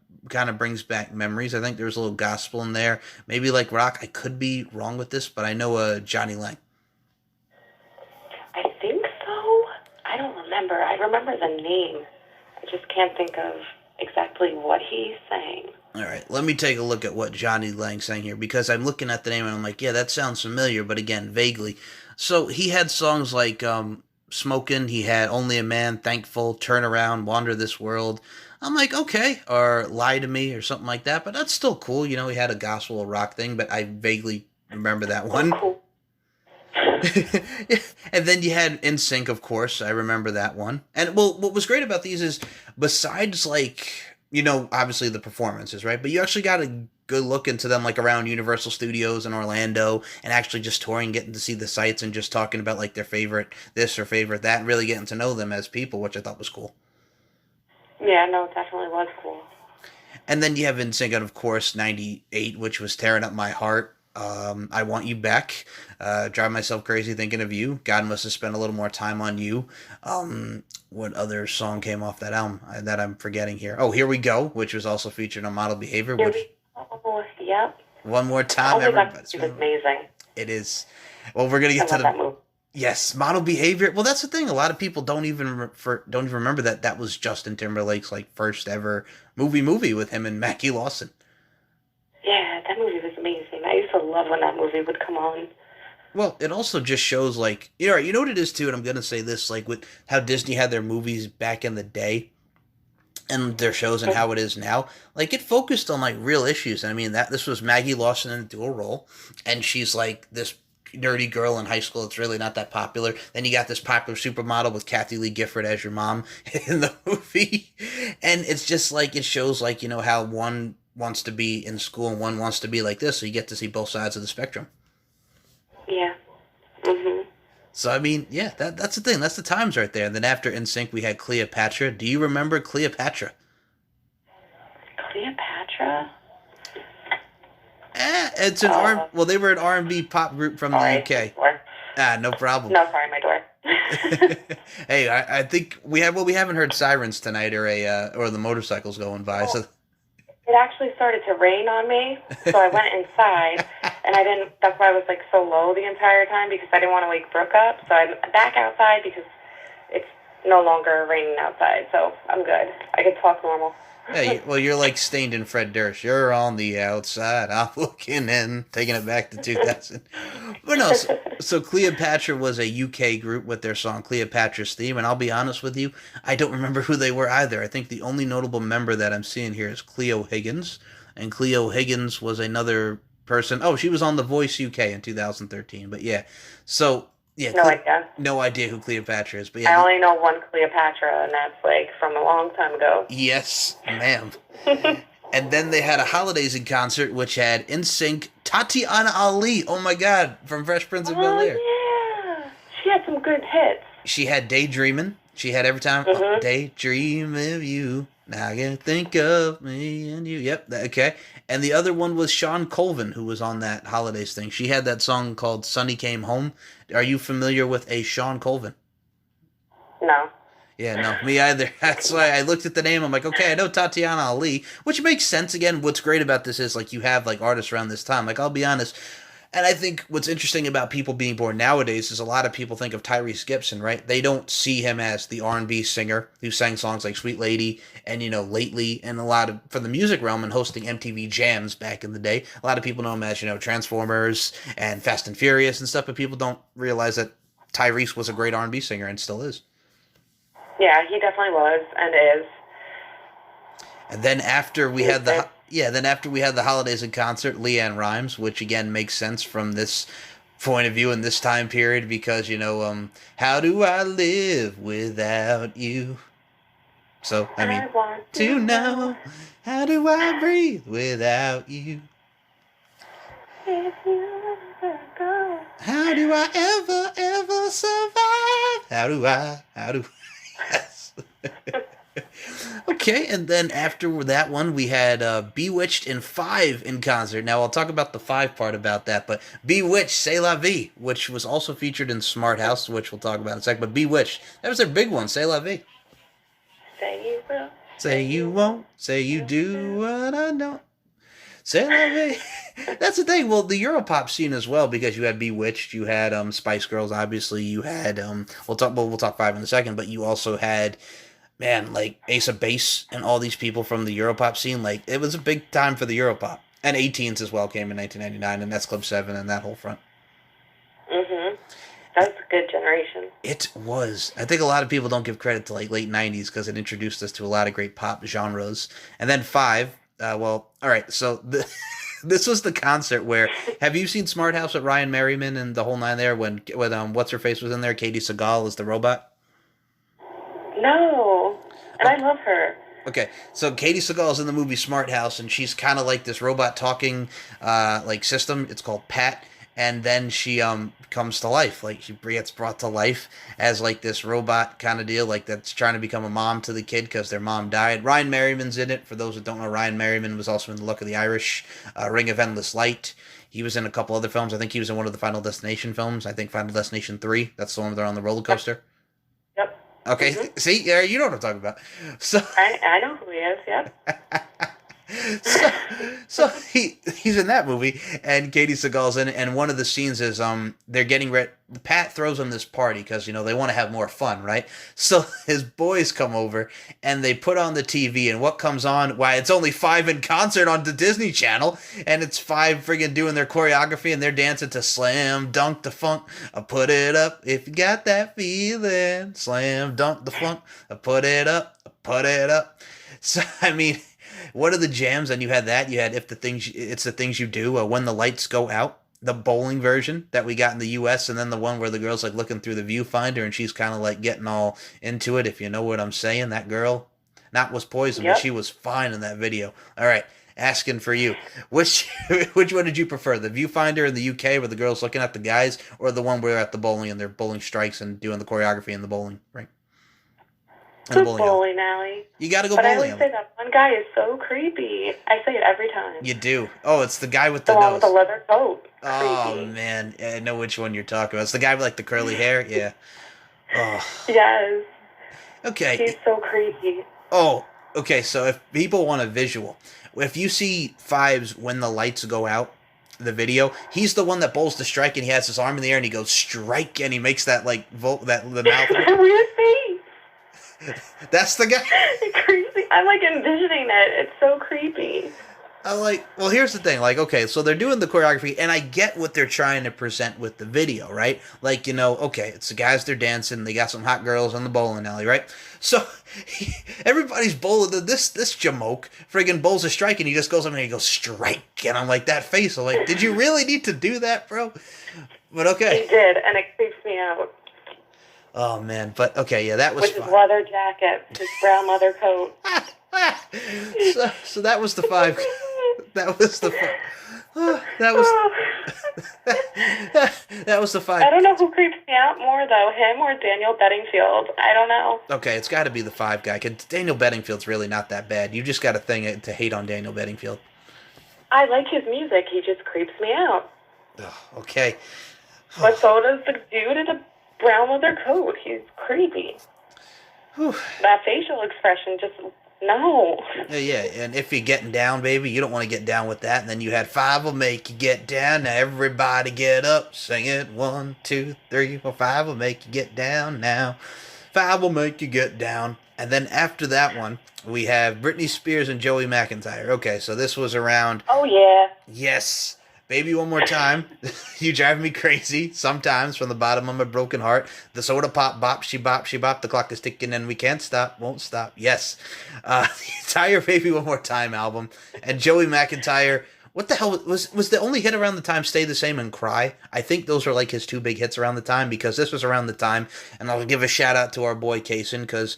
S1: brings back memories. I think there was a little gospel in there, maybe like rock. I could be wrong with this, but I know Johnny Lang.
S2: I think so. I don't remember. I remember the name. I just can't think of exactly what he sang.
S1: All right, let me take a look at what Johnny Lang sang here because I'm looking at the name and I'm like, yeah, that sounds familiar, but again, vaguely. So he had songs like "Smokin'," he had "Only a Man," "Thankful," "Turn Around," "Wander This World." I'm like, okay, or "Lie to Me" or something like that, but that's still cool. You know, he had a gospel or rock thing, but I vaguely remember that
S2: Oh,
S1: one.
S2: cool.
S1: And then you had In Sync, of course. I remember that one. And well, what was great about these is besides like obviously the performances, right? But you actually got a good look into them, like around Universal Studios in Orlando, and actually just touring, getting to see the sites, and just talking about like their favorite this or favorite that, and really getting to know them as people, which I thought was cool.
S2: Yeah, no, it definitely was cool.
S1: And then you have In Sync, and of course '98, which was tearing up my heart. I Want You Back, Drive Myself Crazy Thinking of You. God Must Have Spent a Little More Time on You. What other song came off that album that I'm forgetting here? Oh, Here We Go, which was also featured on Model Behavior.
S2: Here
S1: Which
S2: we Oh, yep.
S1: one more time,
S2: Oh my god,
S1: everybody.
S2: it was amazing.
S1: It is. Well, we're gonna
S2: I
S1: get to
S2: love that
S1: the
S2: movie.
S1: yes, Model Behavior. Well, that's the thing. A lot of people don't even remember that that was Justin Timberlake's like first ever movie with him and Mackie Lawson.
S2: Yeah, that movie was amazing. I used to love when that movie would come on.
S1: Well, it also just shows like you know what it is too, and I'm gonna say this like with how Disney had their movies back in the day and their shows and how it is now. Like it focused on like real issues. And I mean that this was Maggie Lawson in a dual role, and she's like this nerdy girl in high school. It's really not that popular. Then you got this popular supermodel with Kathy Lee Gifford as your mom in the movie, and it's just like it shows like how one wants to be in school and one wants to be like this. So you get to see both sides of the spectrum.
S2: Yeah. Mhm.
S1: So I mean, yeah, that's the thing. That's the times right there. And then after NSYNC, we had Cleopatra. Do you remember Cleopatra?
S2: Cleopatra?
S1: It's an R.
S2: Uh,
S1: Well, they were an R&B pop group from the
S2: sorry,
S1: UK.
S2: door.
S1: Ah, no problem.
S2: No, sorry, my door.
S1: Hey, I think we have. Well, we haven't heard sirens tonight, or the motorcycles going by.
S2: Oh,
S1: So
S2: it actually started to rain on me, so I went inside, and I didn't. That's why I was like so low the entire time because I didn't want to wake Brooke up. So I'm back outside because it's no longer raining outside, so I'm good. I can talk normal.
S1: yeah, well, you're like Stained in Fred Durst. You're on the outside. I'm looking in, taking it back to 2000. But no, so Cleopatra was a UK group with their song Cleopatra's Theme, and I'll be honest with you, I don't remember who they were either. I think the only notable member that I'm seeing here is Cleo Higgins, and Cleo Higgins was another person. Oh, she was on The Voice UK in 2013. But yeah, so yeah,
S2: No idea.
S1: no idea who Cleopatra is. But
S2: I
S1: yeah,
S2: only know one Cleopatra, and that's like from a long time ago.
S1: yes, ma'am. And then they had a holidays in concert, which had NSYNC, Tatiana Ali. Oh my God, from Fresh Prince of Bel Air.
S2: Oh yeah, she had some good hits.
S1: She had Daydreamin'. She had every time
S2: Mhm.
S1: Daydream of You. Now I can think of me and you. Yep, okay. And the other one was Sean Colvin, who was on that holidays thing. She had that song called "Sunny Came Home." Are you familiar with a Sean Colvin?
S2: No.
S1: Yeah, no, me either. That's why I looked at the name. I'm like, okay, I know Tatiana Ali, which makes sense. Again, what's great about this is like you have like artists around this time. Like I'll be honest, and I think what's interesting about people being born nowadays is a lot of people think of Tyrese Gibson, right? They don't see him as the R&B singer who sang songs like "Sweet Lady" and "Lately," and a lot of for the music realm and hosting MTV Jams back in the day. A lot of people know him as Transformers and Fast and Furious and stuff, but people don't realize that Tyrese was a great R&B singer and still is.
S2: Yeah, he definitely was and is.
S1: And then after we
S2: He's
S1: had
S2: good.
S1: then after we had the holidays in concert, Leanne Rhymes, which again makes sense from this point of view in this time period because how do I live without you? So I mean,
S2: I want
S1: to
S2: to know
S1: know how do I breathe without you?
S2: if you ever go.
S1: How do I ever survive? How do yes. Okay, and then after that one, we had Bewitched and Five in concert. Now, I'll talk about the Five part about that, but Bewitched, C'est La Vie, which was also featured in Smart House, which we'll talk about in a sec. But Bewitched, that was their big one, C'est La Vie.
S2: Say you will.
S1: Say you won't, say you do what I don't. C'est La Vie. That's the thing. Well, the Europop scene as well, because you had Bewitched, you had Spice Girls, obviously, you had we'll talk Five in a second, but you also had man, like Ace of Base and all these people from the Europop scene, like it was a big time for the Europop. And 18s as well came in 1999, and that's Club 7 and that whole front.
S2: Mhm. That's a good generation.
S1: It was. I think a lot of people don't give credit to like late 90s because it introduced us to a lot of great pop genres. And then 5, all right, so this was the concert where, have you seen Smart House with Ryan Merriman and the whole nine there when what's her face was in there? Katie Seagal as the robot?
S2: No, and I
S1: Okay.
S2: love her.
S1: Okay, so Katie Seagal's in the movie Smart House, and she's kind of like this robot talking, like system. It's called Pat, and then she comes to life. Like she gets brought to life as like this robot kind of deal, like that's trying to become a mom to the kid because their mom died. Ryan Merriman's in it. For those that don't know, Ryan Merriman was also in The Luck of the Irish, Ring of Endless Light. He was in a couple other films. I think he was in one of the Final Destination films. I think Final Destination 3. That's the one where they're on the roller coaster.
S2: Yep.
S1: Okay,
S2: Mhm.
S1: see, yeah, you know what I'm talking about. So
S2: I know who he is. Yep.
S1: so, so he's in that movie, and Katie Seagal's in it. And one of the scenes is they're getting ready. Pat throws them this party because they want to have more fun, right? So his boys come over and they put on the TV, and what comes on? Why, it's only Five in concert on the Disney Channel, and it's Five friggin' doing their choreography, and they're dancing to Slam Dunk the Funk. I put it up if you got that feeling. Slam Dunk the Funk. I put it up. I put it up. So I mean, what are the jams? And you had that. You had if the things it's the things you do. When the lights go out. The bowling version that we got in the U.S. and then the one where the girl's like looking through the viewfinder and she's kind of like getting all into it. If you know what I'm saying, that girl, not was poison, but
S2: Yep.
S1: she was fine in that video. All right. asking for you. Which which one did you prefer? The viewfinder in the UK where the girl's looking at the guys, or the one where they're at the bowling and they're bowling strikes and doing the choreography in the bowling ring? In the
S2: The
S1: bowling alley.
S2: bowling alley.
S1: You gotta go
S2: But I
S1: bowling
S2: always
S1: alley.
S2: say that one guy is so creepy. I say it every time.
S1: You do. Oh, it's the guy with
S2: The
S1: the
S2: one with the
S1: nose.
S2: leather coat.
S1: Oh
S2: Creepy.
S1: man, I know which one you're talking about. It's the guy with like the curly hair. Yeah. Oh.
S2: Yes. He's
S1: Okay.
S2: so creepy.
S1: Oh. Okay. So if people want a visual, if you see Fives when the lights go out, the video, he's the one that bowls the strike and he has his arm in the air and he goes strike and he makes that like that the mouth.
S2: That weird face.
S1: That's the guy.
S2: Creepy. I'm like envisioning it. It's so creepy.
S1: I'm like, well, here's the thing. Like, okay, so they're doing the choreography, and I get what they're trying to present with the video, right? Like, okay, it's the guys, they're dancing, they got some hot girls in the bowling alley, right? So, everybody's bowling, this jamoke friggin' bowls a strike, and he just goes up and he goes, strike, and I'm like, that face, I'm like, did you really need to do that, bro? But okay.
S2: He did, and it creeps me out.
S1: Oh, man, but okay, yeah, that was
S2: With his leather jacket, his brown leather coat.
S1: so that was the five. That was the five. That was that was the five.
S2: I don't know who creeps me out more, though, him or Daniel Bedingfield. I don't know.
S1: Okay, it's got to be the five guy. 'Cause Daniel Bedingfield's really not that bad. You just got a thing to hate on Daniel Bedingfield.
S2: I like his music. He just creeps me out.
S1: Okay.
S2: But so does the dude in the brown leather coat. He's creepy.
S1: Whew.
S2: That facial expression just... No.
S1: Yeah, and if you're getting down, baby, you don't want to get down with that. And then you had five will make you get down. Now everybody get up, sing it. 1, 2, 3, 4, 5 will make you get down now. 5 will make you get down. And then after that one, we have Britney Spears and Joey McIntyre. Okay, so this was around...
S2: Oh, yeah.
S1: Yes. Baby, one more time. You drive me crazy. Sometimes from the bottom of my broken heart. The soda pop, bop, she bop, she bop. The clock is ticking and we can't stop, won't stop. Yes. The entire Baby One More Time album. And Joey McIntyre. What the hell was the only hit around the time Stay the Same and Cry? I think those were like his two big hits around the time because this was around the time. And I'll give a shout out to our boy Kaysen because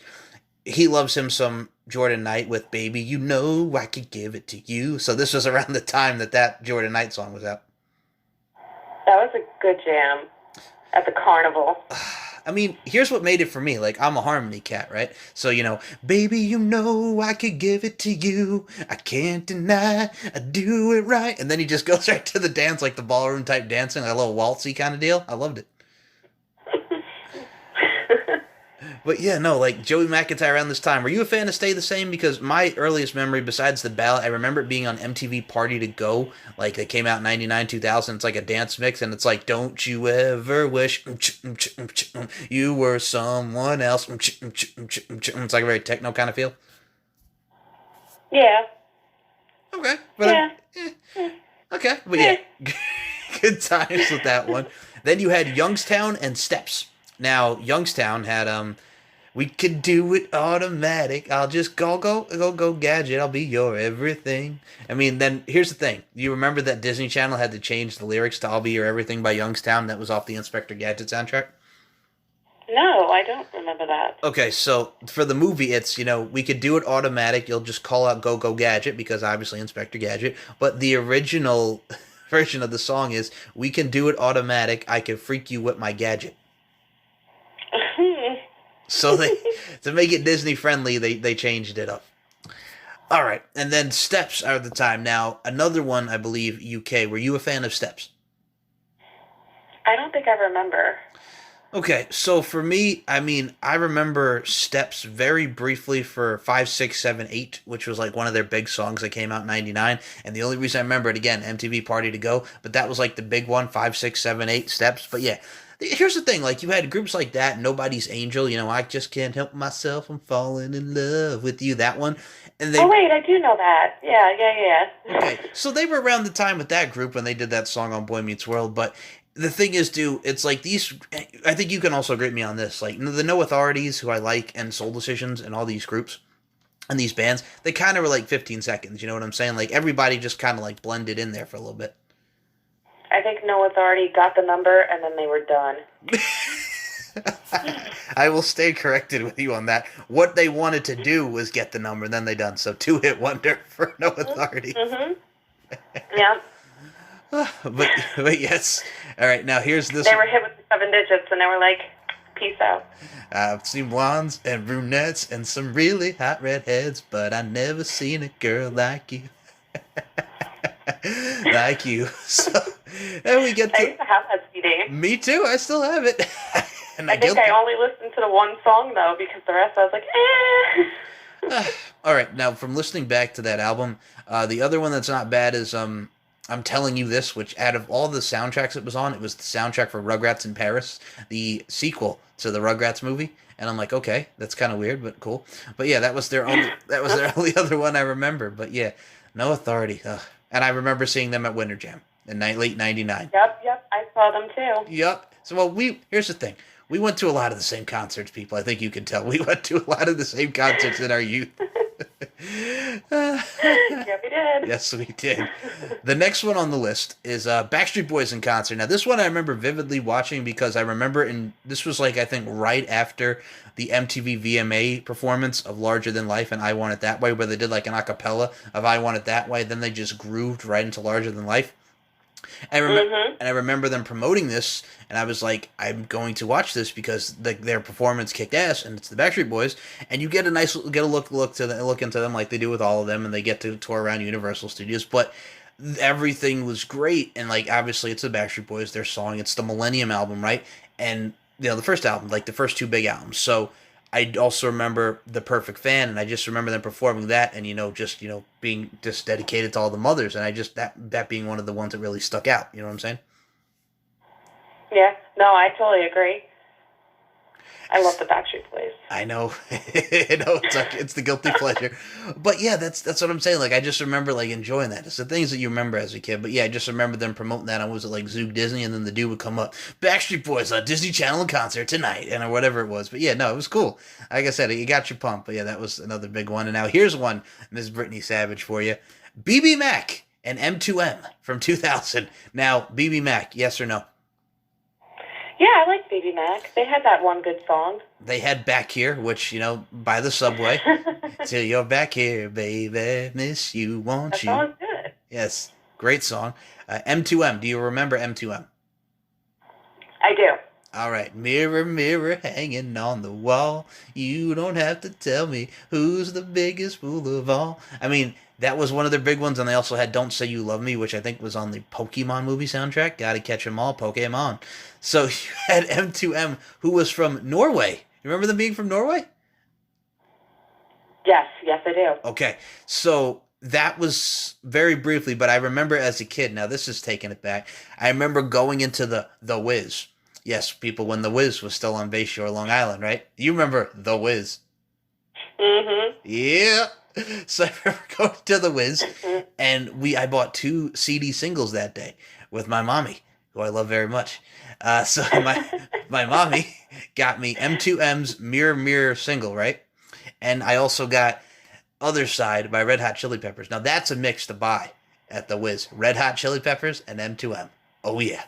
S1: he loves him some Jordan Knight with Baby, You Know I Could Give It To You. So this was around the time that Jordan Knight song was out.
S2: That was a good jam at the carnival.
S1: I mean, here's what made it for me. Like, I'm a harmony cat, right? So, Baby, you know I could give it to you. I can't deny I do it right. And then he just goes right to the dance, like the ballroom type dancing, like a little waltzy kind of deal. I loved it. But yeah, no, like Joey McIntyre around this time. Were you a fan of Stay the Same? Because my earliest memory, besides the ballad, I remember it being on MTV Party to Go. Like, it came out in 99, 2000. It's like a dance mix, and it's like, don't you ever wish you were someone else. It's like a very techno kind of feel.
S2: Yeah.
S1: Okay. But
S2: Yeah.
S1: okay. But yeah, good times with that one. Then you had Youngstown and Steps. Now, Youngstown had, we could do it automatic. I'll just go gadget. I'll be your everything. I mean, then here's the thing. You remember that Disney Channel had to change the lyrics to I'll Be Your Everything by Youngstown? That was off the Inspector Gadget soundtrack.
S2: No, I don't remember that.
S1: Okay, so for the movie, it's, we could do it automatic. You'll just call out Go Gadget because obviously Inspector Gadget. But the original version of the song is we can do it automatic. I can freak you with my gadget. So to make it Disney friendly, they changed it up. All right, and then Steps are the time. Now, another one, I believe, UK. Were you a fan of Steps?
S2: I don't think I remember.
S1: Okay, so for me, I mean, I remember Steps very briefly for 5, 6, 7, 8, which was like one of their big songs that came out in 99. And the only reason I remember it, again, MTV Party to Go, but that was like the big one, 5, 6, 7, 8 Steps. But yeah, here's the thing, like you had groups like that, Nobody's Angel, I just can't help myself, I'm falling in love with you, that one. And
S2: Oh, wait, I do know that. Yeah.
S1: Okay, so they were around the time with that group when they did that song on Boy Meets World, but the thing is, dude, it's like these, I think you can also agree with me on this, like the No Authorities, who I like, and Soul Decisions, and all these groups, and these bands, they kind of were like 15 seconds, you know what I'm saying? Like everybody just kind of like blended in there for a little bit.
S2: I think No Authority got the number and then they were done.
S1: I will stay corrected with you on that. What they wanted to do was get the number, and then they done. So two-hit wonder for No Authority.
S2: Mm-hmm. Yeah.
S1: But yes. All right, now here's this.
S2: They were hit with the 7 digits, and they were like, peace out.
S1: I've seen blondes and brunettes and some really hot redheads, but I never seen a girl like you. Like you. So, and we get
S2: I
S1: to.
S2: used to have that CD.
S1: Me too. I still have it. And
S2: I think I only listened to the one song, though, because the rest I was like, eh.
S1: All right, now from listening back to that album, the other one that's not bad is I'm Telling You This, which out of all the soundtracks it was on, it was the soundtrack for Rugrats in Paris, the sequel to the Rugrats movie. And I'm like, okay, that's kind of weird, but cool. But yeah, that was their only other one I remember. But yeah, No Authority. Ugh. And I remember seeing them at Winter Jam in late '99.
S2: Yep, I saw them too.
S1: Yep. So well, here's the thing. We went to a lot of the same concerts, people. I think you can tell. We went to a lot of the same concerts in our youth.
S2: Yeah, we did.
S1: Yes, we did. The next one on the list is Backstreet Boys in concert. Now, this one I remember vividly watching because I remember this was like, I think, right after the MTV VMA performance of Larger Than Life and I Want It That Way, where they did like an a cappella of I Want It That Way. Then they just grooved right into Larger Than Life. I remember them promoting this, and I was like, I'm going to watch this because their performance kicked ass, and it's the Backstreet Boys, and you get a look into them like they do with all of them, and they get to tour around Universal Studios, but everything was great, and like obviously it's the Backstreet Boys, their song, it's the Millennium album, right? And the first album, like the first two big albums, so. I also remember The Perfect Fan, and I just remember them performing that, and being just dedicated to all the mothers, and I just that being one of the ones that really stuck out. You know what I'm saying?
S2: Yeah, no, I totally agree. I love the Backstreet Boys.
S1: I know, it's the guilty pleasure, but yeah, that's what I'm saying. Like I just remember like enjoying that. It's the things that you remember as a kid. But yeah, I just remember them promoting that on was it like Zoog Disney, and then the dude would come up, Backstreet Boys on Disney Channel in concert tonight, and or whatever it was. But yeah, no, it was cool. Like I said, you got your pump. But yeah, that was another big one. And now here's one, Miss Brittany Savage for you, BB Mac and M2M from 2000. Now BB Mac, yes or no?
S2: Yeah, I like Baby Mac. They had that one good song.
S1: They had Back Here, which, by the subway. Till you're back here, baby, miss you, want
S2: that
S1: you.
S2: That song was good.
S1: Yes, great song. M2M, do you remember M2M?
S2: I do.
S1: All right. Mirror, mirror, hanging on the wall. You don't have to tell me who's the biggest fool of all. I mean, that was one of their big ones, and they also had Don't Say You Love Me, which I think was on the Pokemon movie soundtrack. Gotta catch 'em all, Pokemon. So you had M2M, who was from Norway. You remember them being from Norway?
S2: Yes, I do.
S1: Okay, so that was very briefly, but I remember as a kid, now this is taking it back, I remember going into the Wiz. Yes, people, when the Wiz was still on Bayshore, Long Island, right? You remember the Wiz.
S2: Mm-hmm.
S1: Yeah. So I remember going to the Wiz, and I bought 2 CD singles that day with my mommy, who I love very much. So my mommy got me M2M's Mirror Mirror single, right? And I also got Other Side by Red Hot Chili Peppers. Now that's a mix to buy at the Wiz. Red Hot Chili Peppers and M2M. Oh yeah.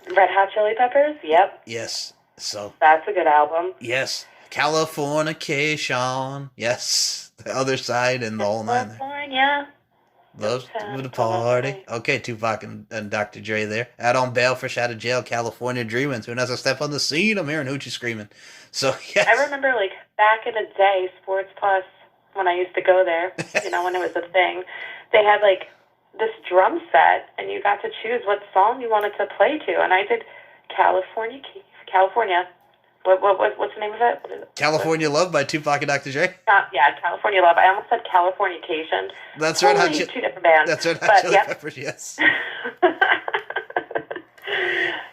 S2: Red Hot Chili Peppers? Yep.
S1: Yes. So
S2: that's a good album.
S1: Yes. Californication. Yes. The Other Side and the whole nine.
S2: California.
S1: Those the party. Okay, Tupac and Dr. Dre there. Out on bail, fresh out of jail, California dreaming. Soon as I step on the scene, I'm hearing Hoochie screaming. So, yes.
S2: I remember, like, back in the day, Sports Plus, when I used to go there, when it was a thing, they had, like, this drum set, and you got to choose what song you wanted to play to. And I did California. What's the name of it?
S1: California Love by Tupac and Dr. Dre?
S2: Yeah, California Love. I almost said Californication.
S1: That's right.
S2: Two different bands.
S1: That's right. Hot Chili Peppers, yes.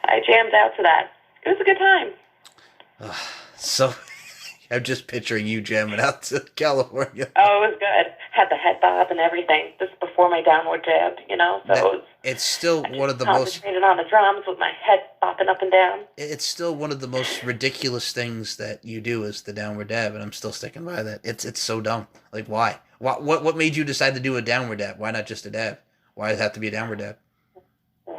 S2: I jammed out to that. It was a good time.
S1: So, I'm just picturing you jamming out to California.
S2: Oh, it was good. Had the head bob and everything. This before my downward jab, So
S1: it's still one of the most
S2: concentrated on the drums with my head bopping up and down.
S1: It's still one of the most ridiculous things that you do is the downward dab, and I'm still sticking by that. It's so dumb. Like why? What made you decide to do a downward dab? Why not just a dab? Why does it have to be a downward dab?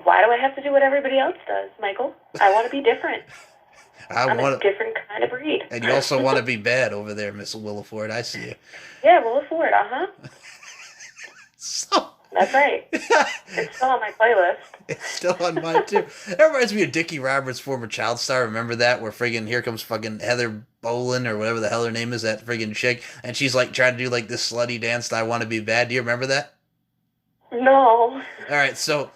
S2: why do I have to do what everybody else does, Michael? I want to be different. I'm a different kind of breed.
S1: And you also want to be bad over there, Miss Williford. I see you.
S2: Yeah, Williford,
S1: So
S2: that's right. It's still on my playlist.
S1: It's still on mine too. That reminds me of Dickie Roberts' former child star. Remember that? Where friggin' here comes fucking Heather Bolin or whatever the hell her name is, that friggin' chick, and she's like trying to do like this slutty dance to I Want to Be Bad. Do you remember that?
S2: No.
S1: All right, so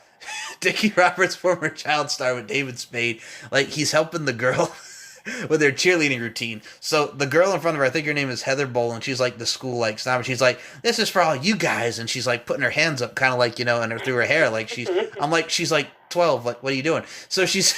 S1: Dickie Roberts' former child star with David Spade, like he's helping the girl with their cheerleading routine. So the girl in front of her, I think her name is Heather Bolin, she's like the school like snob, and she's like, "This is for all you guys," and she's like putting her hands up, kind of like, you know, and through her hair, like I'm like, she's like 12, like, what are you doing? So she's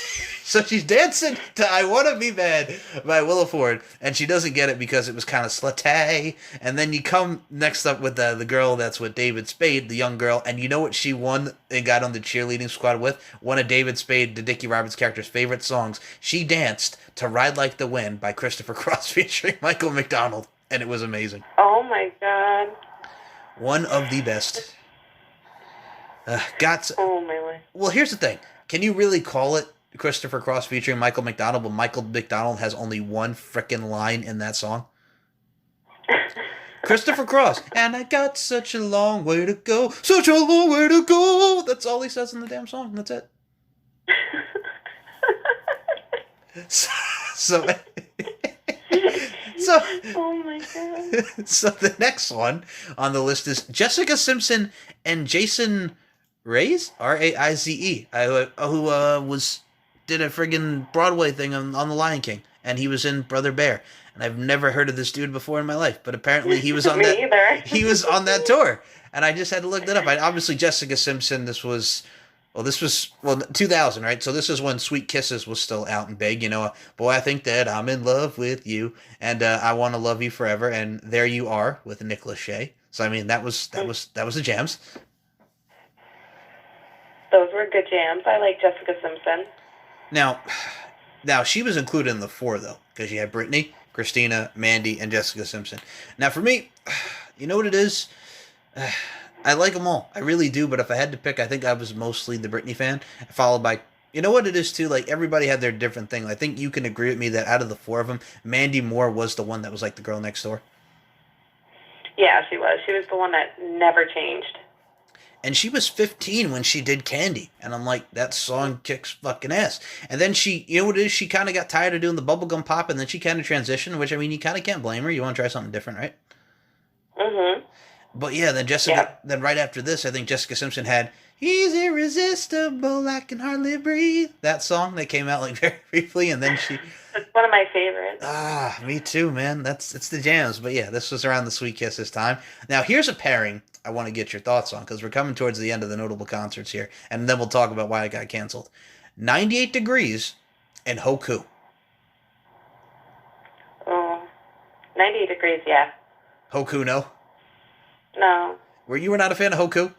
S1: dancing to I Want to Be Bad by Williford, and she doesn't get it because it was kind of slutty. And then you come next up with the girl that's with David Spade, the young girl, and you know what she won and got on the cheerleading squad with? One of David Spade, the Dickie Roberts character's favorite songs. She danced to Ride Like the Wind by Christopher Cross featuring Michael McDonald, and it was amazing.
S2: Oh my god.
S1: One of the best.
S2: Oh my life.
S1: Well, here's the thing. Can you really call it Christopher Cross featuring Michael McDonald, but Michael McDonald has only one frickin' line in that song? Christopher Cross, and I got such a long way to go, such a long way to go. That's all he says in the damn song. That's it. So
S2: oh my god.
S1: So the next one on the list is Jessica Simpson and Jason Raize, Raize, who did a friggin' Broadway thing on The Lion King, and he was in Brother Bear. And I've never heard of this dude before in my life, but apparently he was on he was on that tour, and I just had to look that up. Obviously Jessica Simpson. This was 2000, right? So this is when Sweet Kisses was still out and big. You know, boy, I think that I'm in love with you, and I want to love you forever, and There You Are with Nick Lachey. So I mean, that was the jams.
S2: Those were good jams. I like Jessica Simpson.
S1: Now she was included in the four though, because you had Britney, Christina, Mandy, and Jessica Simpson. Now for me, you know what it is? I like them all. I really do, but if I had to pick, I think I was mostly the Britney fan, followed by, you know what it is too, like everybody had their different thing. I think you can agree with me that out of the four of them, Mandy Moore was the one that was like the girl next door.
S2: Yeah, she was. She was the one that never changed.
S1: And she was 15 when she did Candy. And I'm like, that song kicks fucking ass. And then she, you know what it is? She kind of got tired of doing the bubblegum pop, and then she kind of transitioned, which, I mean, you kind of can't blame her. You want to try something different, right?
S2: Mm-hmm.
S1: But yeah, then right after this, I think Jessica Simpson had He's Irresistible, I Can Hardly Breathe. That song that came out like very briefly, and then she...
S2: It's one of my favorites.
S1: Ah, me too, man. It's the jams. But yeah, this was around the Sweet Kisses time. Now, here's a pairing I want to get your thoughts on, because we're coming towards the end of the notable concerts here, and then we'll talk about why it got canceled. 98 Degrees and Hoku.
S2: Oh, 98 Degrees, yeah.
S1: Hoku, no?
S2: No.
S1: You were not a fan of Hoku?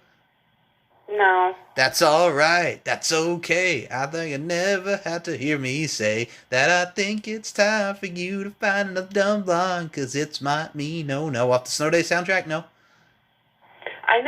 S2: No.
S1: That's all right. That's okay. I think you never had to hear me say that I think it's time for you to find another dumb blonde, because it's my me no. Off the Snow Day soundtrack, no?
S2: I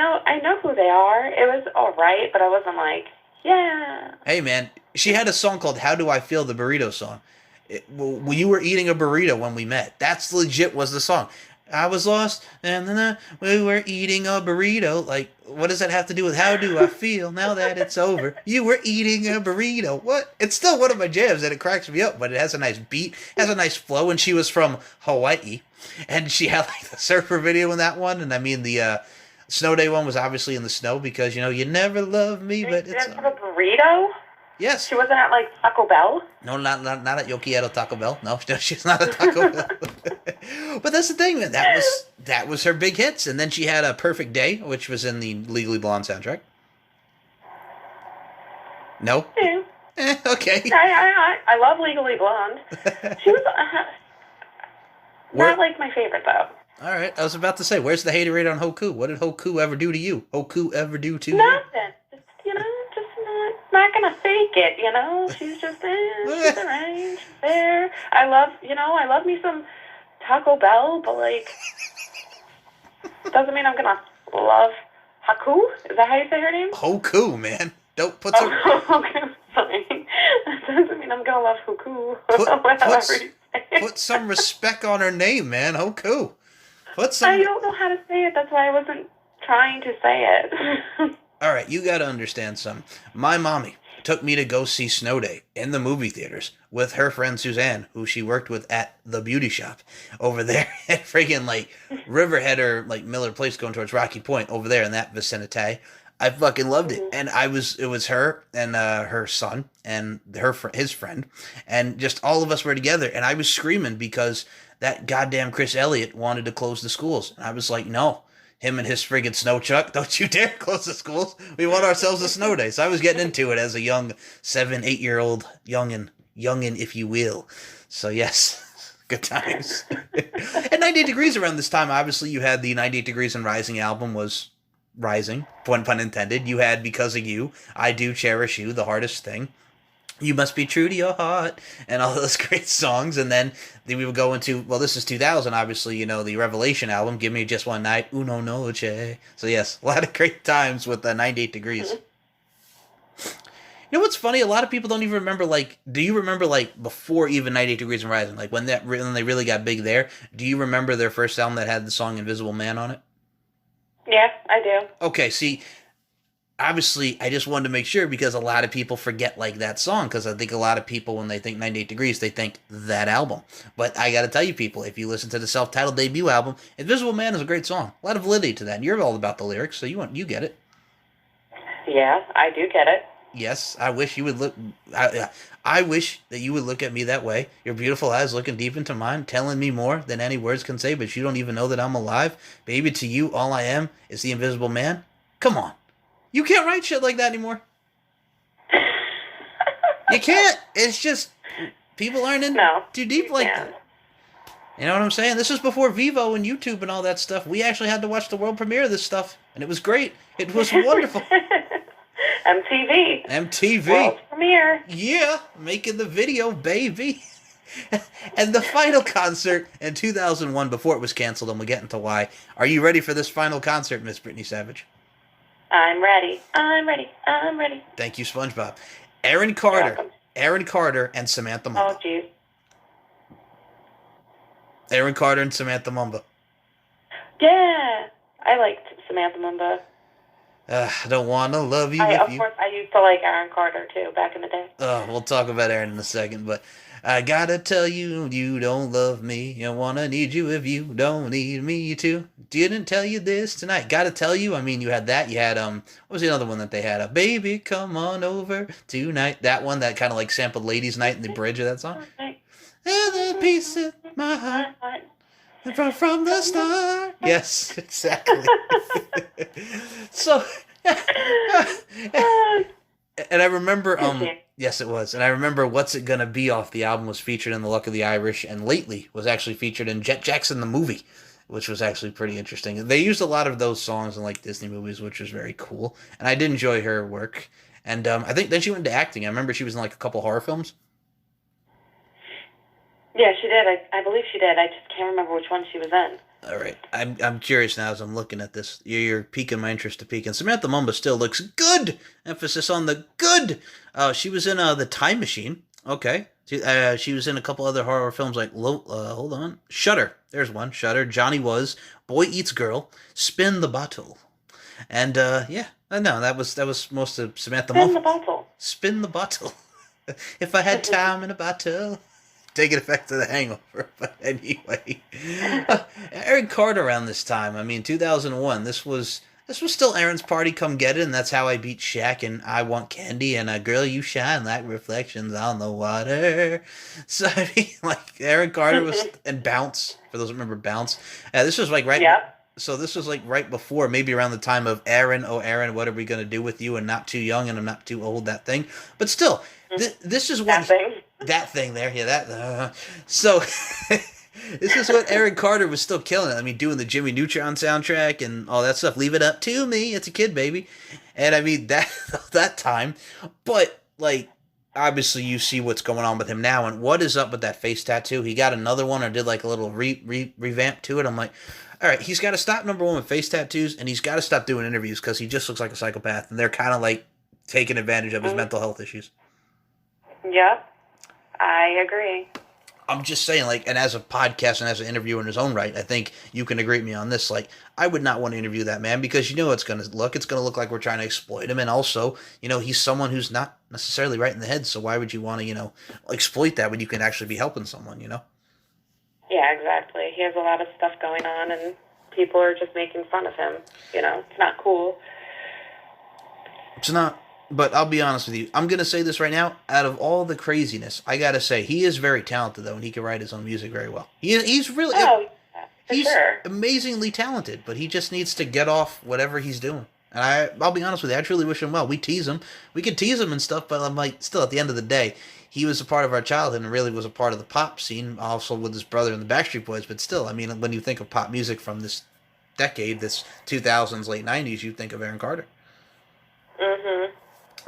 S2: know who they are. It was all right, but I wasn't like, yeah.
S1: Hey, man, she had a song called How Do I Feel, the burrito song. You were eating a burrito when we met. That's legit was the song. I was lost, and then we were eating a burrito. Like, what does that have to do with how do I feel now that it's over? You were eating a burrito. What? It's still one of my jams, and it cracks me up, but it has a nice beat, has a nice flow, and she was from Hawaii, and she had, like, the surfer video in that one, and I mean, the Snow Day one was obviously in the snow, because, you know, you never love me, but it's...
S2: Did have a burrito?
S1: Yes.
S2: She wasn't at, like, Taco Bell?
S1: No, not at Yo Quiero Taco Bell. No, she's not at Taco Bell. But that's the thing, man. That was her big hits. And then she had A Perfect Day, which was in the Legally Blonde soundtrack. No?
S2: Yeah.
S1: Okay.
S2: I love Legally Blonde. She was not, like, my favorite, though.
S1: All right. I was about to say, where's the haterade on Hoku? What did Hoku ever do to you? Hoku ever do to you?
S2: Nothing. Not gonna fake it, you know. She's just she's alright, she's there. I love me some Taco Bell, but like, doesn't mean I'm gonna love Haku. Is that how you say her name?
S1: Hoku, man. Don't put some
S2: Oh, okay, sorry. That doesn't mean I'm gonna love Huku.
S1: put
S2: Whatever you say.
S1: put some respect on her name, man. Hoku. Put
S2: I
S1: some.
S2: don't know how to say it. That's why I wasn't trying to say it.
S1: All right, you got to understand something. My mommy took me to go see Snow Day in the movie theaters with her friend Suzanne, who she worked with at the beauty shop over there at friggin' like Riverhead or like Miller Place going towards Rocky Point over there in that vicinity. I fucking loved it,
S2: Mhm.
S1: and it was her and her son and his friend, and just all of us were together, and I was screaming because that goddamn Chris Elliott wanted to close the schools, and I was like, no, him and his friggin' snow chuck, don't you dare close the schools. We want ourselves a snow day. So I was getting into it as a young 7, 8 year old youngin, if you will. So yes, good times. And 98 Degrees around this time, obviously you had the 98 Degrees and Rising album was rising, pun intended. You had Because of You, I Do Cherish You, The Hardest Thing. You Must Be True to Your Heart, and all those great songs. And then we would go into, well, this is 2000, obviously, the Revelation album, Give Me Just One Night, Uno Noche. So, yes, a lot of great times with the 98 Degrees. You know what's funny? A lot of people don't even remember, like, do you remember, like, before even 98 Degrees and Rising? Like, when they really got big there, do you remember their first album that had the song Invisible Man on it?
S2: Yeah, I do.
S1: Okay, see, obviously I just wanted to make sure because a lot of people forget like that song because I think a lot of people when they think 98 Degrees they think that album. But I got to tell you people, if you listen to the self-titled debut album, Invisible Man is a great song. A lot of validity to that. And you're all about the lyrics, so you get it.
S2: Yeah, I do get it.
S1: Yes, I wish you would look I wish that you would look at me that way. Your beautiful eyes looking deep into mine, telling me more than any words can say, but you don't even know that I'm alive. Baby, to you all I am is the Invisible Man. Come on. You can't write shit like that anymore. You can't. It's just people aren't in
S2: No,
S1: too deep
S2: you
S1: like
S2: can't.
S1: that. You know what I'm saying? This is before Vivo and YouTube and all that stuff. We actually had to watch the world premiere of this stuff, and it was great. It was wonderful.
S2: MTV.
S1: MTV.
S2: World premiere.
S1: Yeah, making the video, baby. And the final concert in 2001, before it was canceled, and we'll get into why. Are you ready for this final concert, Miss Brittany Savage?
S2: I'm ready. I'm ready. I'm ready.
S1: Thank you, SpongeBob. Aaron
S2: You're
S1: Carter.
S2: welcome.
S1: Aaron Carter and Samantha
S2: Oh,
S1: Mumba.
S2: jeez.
S1: Aaron Carter and Samantha Mumba.
S2: Yeah. I liked Samantha Mumba.
S1: I don't want to love you
S2: Of
S1: if you...
S2: course, I used to like Aaron Carter, too, back in the day.
S1: We'll talk about Aaron in a second, but I gotta tell you, you don't love me. I wanna need you if you don't need me too. Didn't tell you this tonight. Gotta tell you, I mean, you had that. You had, what was the other one that they had? Baby, come on over tonight. That one that kind of like sampled Ladies Night in the bridge of that song. And a piece of my heart. From the start. Yes, exactly. So, and I remember, yes, it was. And I remember What's It Gonna Be off the album was featured in The Luck of the Irish, and lately was actually featured in Jet Jackson the movie, which was actually pretty interesting. They used a lot of those songs in like Disney movies, which was very cool. And I did enjoy her work. And I think then she went into acting. I remember she was in like a couple horror films.
S2: Yeah, she did. I believe she did. I just can't remember which one she was in.
S1: All right, I'm curious now as I'm looking at this. You're piquing my interest to peek. And Samantha Mumba still looks good. Emphasis on the good. She was in The Time Machine. Okay. She was in a couple other horror films like hold on, Shudder. There's one. Shudder. Johnny Was. Boy Eats Girl. Spin the Bottle. And yeah, no, that was most of Samantha Mumba.
S2: Spin the bottle.
S1: Spin the bottle. If I had time in a bottle. Taking effect to The Hangover, but anyway, Aaron Carter around this time. I mean, 2001. This was still Aaron's Party Come Get It, and That's How I Beat Shaq, and I Want Candy, and Girl You Shine Like Reflections on the Water. So I mean, like Aaron Carter was and Bounce. For those who remember Bounce, this was like right.
S2: Yep.
S1: So this was like right before, maybe around the time of Aaron, oh Aaron, what are we gonna do with you? And Not Too Young, and I'm Not Too Old. That thing, but still, this is what. That thing there, yeah, that. So, this is what Aaron Carter was still killing. I mean, doing the Jimmy Neutron soundtrack and all that stuff. Leave It Up to Me. It's a kid, baby. And I mean, that time. But, like, obviously you see what's going on with him now. And what is up with that face tattoo? He got another one or did, like, a little revamp to it. I'm like, all right, he's got to stop, number one, with face tattoos. And he's got to stop doing interviews because he just looks like a psychopath. And they're kind of, like, taking advantage of his mental health issues.
S2: Yep, I agree.
S1: I'm just saying, like, and as a podcast and as an interviewer in his own right, I think you can agree with me on this. Like, I would not want to interview that man because you know it's going to look. It's going to look like we're trying to exploit him. And also, he's someone who's not necessarily right in the head. So why would you want to, exploit that when you can actually be helping someone,
S2: Yeah, exactly. He has a lot of stuff going on, and people are just making fun of him. It's not cool.
S1: It's not. But I'll be honest with you. I'm going to say this right now. Out of all the craziness, I got to say, he is very talented, though, and he can write his own music very well. He's really...
S2: Oh, yeah,
S1: he's
S2: sure.
S1: amazingly talented, but he just needs to get off whatever he's doing. And I'll be honest with you, I truly wish him well. We tease him. We could tease him and stuff, but I'm like, still, at the end of the day, he was a part of our childhood and really was a part of the pop scene, also with his brother and the Backstreet Boys. But still, I mean, when you think of pop music from this decade, this 2000s, late 90s, you think of Aaron Carter.
S2: Mm-hmm.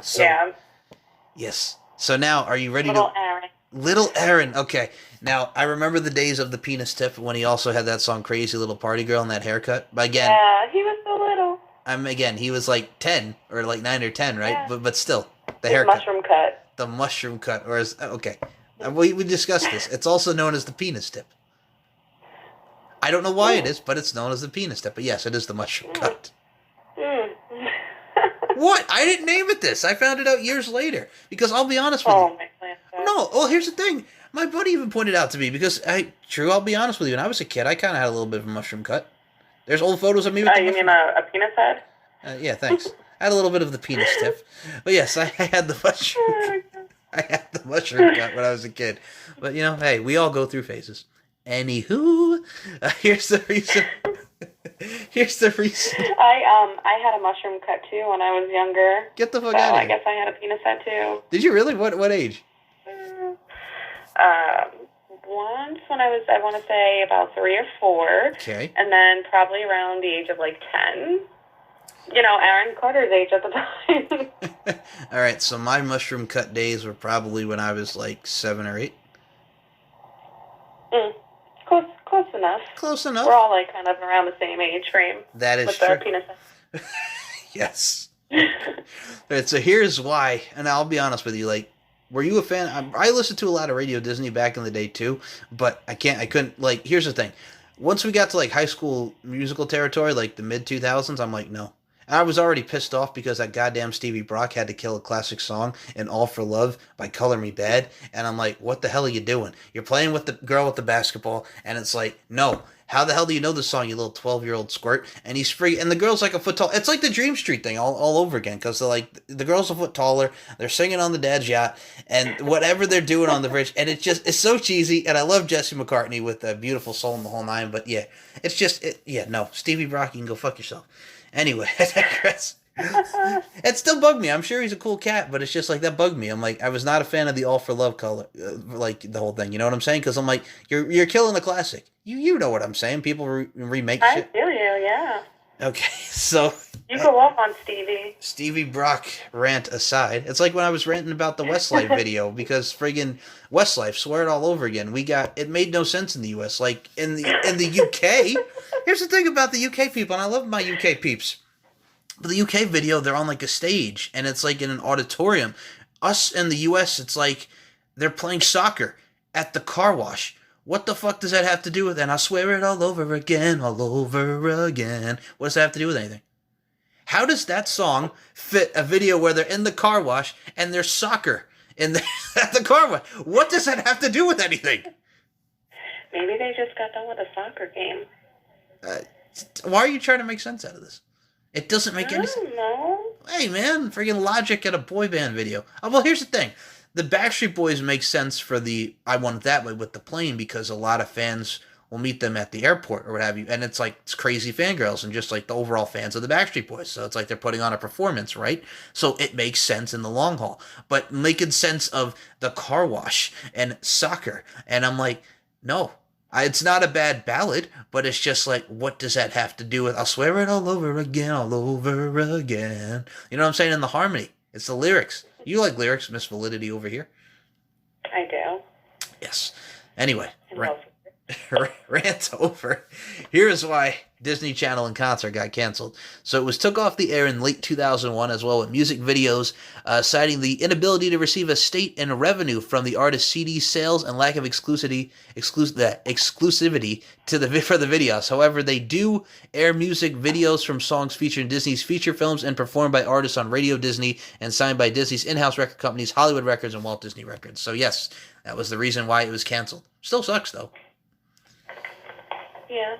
S1: So,
S2: yeah.
S1: Yes. So now, are you ready
S2: Little Aaron.
S1: Little Aaron. Okay. Now, I remember the days of the penis tip when he also had that song Crazy Little Party Girl and that haircut. But again...
S2: Yeah, he was so little.
S1: Again, he was like 10, or like 9 or 10, right?
S2: Yeah.
S1: But still, the
S2: His
S1: haircut.
S2: mushroom cut.
S1: The mushroom cut. Or as... Okay. We discussed this. It's also known as the penis tip. I don't know why it is, but it's known as the penis tip. But yes, it is the mushroom cut. What? I didn't name it this. I found it out years later. Because I'll be honest with you. No. Well, here's the thing. My buddy even pointed out to me because I'll be honest with you. When I was a kid, I kind of had a little bit of a mushroom cut. There's old photos of me with the mushroom.
S2: You mean a penis head?
S1: Yeah, thanks. I had a little bit of the penis tip. But yes, I had the mushroom. I had the mushroom cut when I was a kid. But hey, we all go through phases. Anywho, here's the reason. Here's the reason.
S2: I had a mushroom cut too when I was younger.
S1: Get the fuck out of here.
S2: I guess I had a penis head too.
S1: Did you really? What age?
S2: Once when I want to say about 3 or 4.
S1: Okay.
S2: And then probably around the age of like 10. Aaron Carter's age at the time.
S1: All right, so my mushroom cut days were probably when I was like 7 or 8.
S2: Close enough.
S1: Close enough.
S2: We're all like kind of around the same age frame.
S1: That is
S2: with
S1: true.
S2: Our penis.
S1: Yes. Right, so here's why, and I'll be honest with you, like, were you a fan? I listened to a lot of Radio Disney back in the day too, but I couldn't, like, here's the thing. Once we got to like high school musical territory, like the mid 2000s, I'm like, no. And I was already pissed off because that goddamn Stevie Brock had to kill a classic song in All for Love by Color Me Bad. And I'm like, what the hell are you doing? You're playing with the girl with the basketball. And it's like, no. How the hell do you know this song, you little 12-year-old squirt? And he's free. And the girl's like a foot tall. It's like the Dream Street thing all over again. Because the girl's a foot taller. They're singing on the dad's yacht. And whatever they're doing on the bridge. And it's so cheesy. And I love Jesse McCartney with a beautiful soul in the whole nine. But yeah, it's just, no. Stevie Brock, you can go fuck yourself. Anyway, I digress. It still bugged me. I'm sure he's a cool cat, but it's just like that bugged me. I'm like, I was not a fan of the All for Love color, like the whole thing. You know what I'm saying? Because I'm like, you're killing a classic. You know what I'm saying? People remake shit.
S2: I feel you, yeah.
S1: Okay, so
S2: you go off on Stevie.
S1: Stevie Brock rant aside, it's like when I was ranting about the Westlife video because friggin' Westlife, swear it all over again. It made no sense in the U.S. Like in the UK. Here's the thing about the UK people, and I love my UK peeps. But the UK video, they're on like a stage, and it's like in an auditorium. Us in the US, it's like they're playing soccer at the car wash. What the fuck does that have to do with it? And I swear it all over again, all over again. What does that have to do with anything? How does that song fit a video where they're in the car wash and there's soccer at the car wash? What does that have to do with anything?
S2: Maybe they just got done with a soccer game.
S1: Why are you trying to make sense out of this? It doesn't make any sense.
S2: I don't know.
S1: Hey, man, friggin' Logic at a boy band video. Well, here's the thing. The Backstreet Boys make sense for the I Want It That Way with the plane because a lot of fans will meet them at the airport or what have you. And it's like it's crazy fangirls and just like the overall fans of the Backstreet Boys. So it's like they're putting on a performance, right? So it makes sense in the long haul. But making sense of the car wash and soccer. And I'm like, no. It's not a bad ballad, but it's just like, what does that have to do with, I'll swear it all over again, all over again. You know what I'm saying? In the harmony. It's the lyrics. You like lyrics, Miss Validity over here?
S2: I do.
S1: Yes. Anyway. Rant over. Here's why Disney Channel in Concert got canceled. So it was took off the air in late 2001 as well with music videos citing the inability to receive a state and revenue from the artist's CD sales and lack of exclusivity to for the videos. However, they do air music videos from songs featured in Disney's feature films and performed by artists on Radio Disney and signed by Disney's in-house record companies, Hollywood Records and Walt Disney Records. So yes, that was the reason why it was canceled. Still sucks though.
S2: Yeah.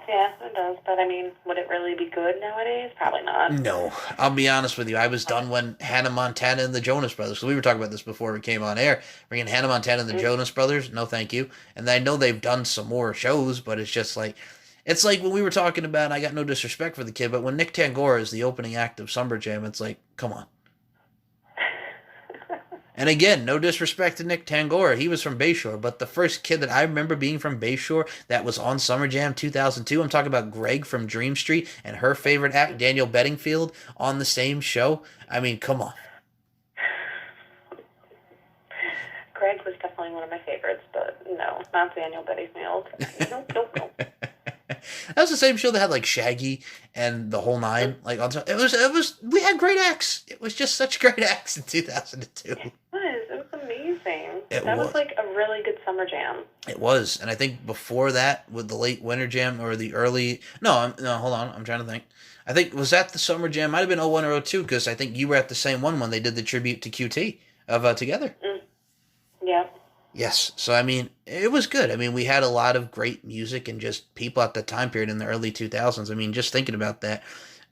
S2: Yeah, it does. But, I mean, would it really be good nowadays? Probably not.
S1: No, I'll be honest with you. I was done when Hannah Montana and the Jonas Brothers. So we were talking about this before we came on air. Bringing Hannah Montana and the Jonas Brothers, no thank you. And I know they've done some more shows, but it's just like, it's like when we were talking about, I got no disrespect for the kid, but when Nick Tangora is the opening act of Summer Jam, it's like, come on. And again, no disrespect to Nick Tangora. He was from Bayshore, but the first kid that I remember being from Bayshore that was on Summer Jam 2002, I'm talking about Greg from Dream Street and her favorite act, Daniel Bedingfield, on the same show. I mean, come on.
S2: Greg was definitely one of my favorites, but no, not Daniel Bedingfield. Nope.
S1: That was the same show that had like Shaggy and the whole nine. Like on it was we had great acts. It was just such great acts in 2002.
S2: It was amazing.
S1: That
S2: was like a really good Summer Jam.
S1: It was, and I think before that with the late Winter Jam or the early no, hold on, I'm trying to think. I think was that the Summer Jam? Might have been 01 or 02 because I think you were at the same one when they did the tribute to QT of Together.
S2: Yeah.
S1: Yes. So, I mean, it was good. I mean, we had a lot of great music and just people at the time period in the early 2000s. I mean, just thinking about that,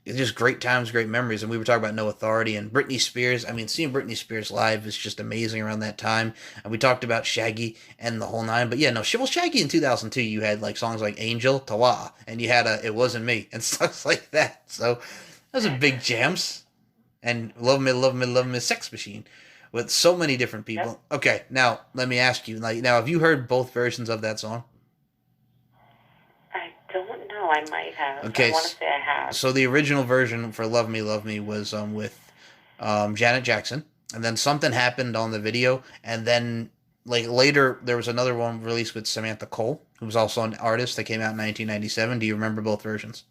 S1: it's just great times, great memories. And we were talking about No Authority and Britney Spears. I mean, seeing Britney Spears live is just amazing around that time. And we talked about Shaggy and the whole nine. But yeah, no, well, Shaggy in 2002, you had like songs like Angel, Tawa, and you had It Wasn't Me and stuff like that. So, those are big jams. And Love Me, Love Me, Love Me, Sex Machine. With so many different people. Yep. Okay, now let me ask you. Like, now, have you heard both versions of that song?
S2: I don't know. I might have.
S1: Okay,
S2: I want to say I have.
S1: So the original version for "Love Me" was with Janet Jackson, and then something happened on the video, and then like later there was another one released with Samantha Cole, who was also an artist that came out in 1997. Do you remember both versions?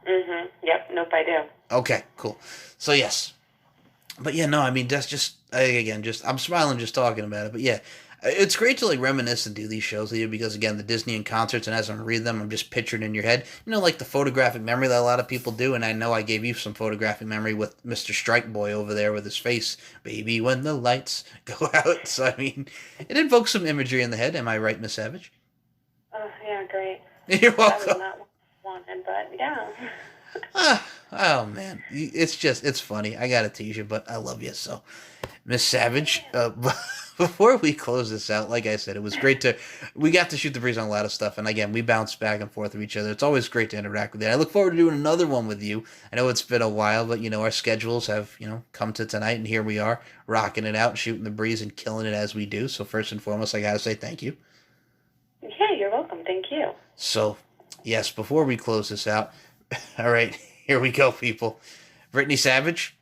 S2: Yep. Nope. I do.
S1: Okay. Cool. So yes. But yeah, no, I mean, that's just, again, I'm smiling just talking about it. But yeah, it's great to like reminisce and do these shows with you because, again, the Disney and concerts, and as I'm reading them, I'm just picturing in your head, like the photographic memory that a lot of people do. And I know I gave you some photographic memory with Mr. Strike Boy over there with his face, baby, when the lights go out. So, I mean, it invokes some imagery in the head. Am I right, Miss Savage?
S2: Yeah, great.
S1: You're welcome.
S2: I was not wanted, but yeah.
S1: Oh man, it's funny. I gotta tease you, but I love you so, Miss Savage. Before we close this out, like I said, it was great we got to shoot the breeze on a lot of stuff, and again, we bounced back and forth with each other. It's always great to interact with you. I look forward to doing another one with you. I know it's been a while, but our schedules have come to tonight, and here we are rocking it out, shooting the breeze, and killing it as we do. So first and foremost, I gotta say thank you.
S2: Yeah, you're welcome. Thank you.
S1: So, yes, before we close this out. All right, here we go, people. Brittany Savage,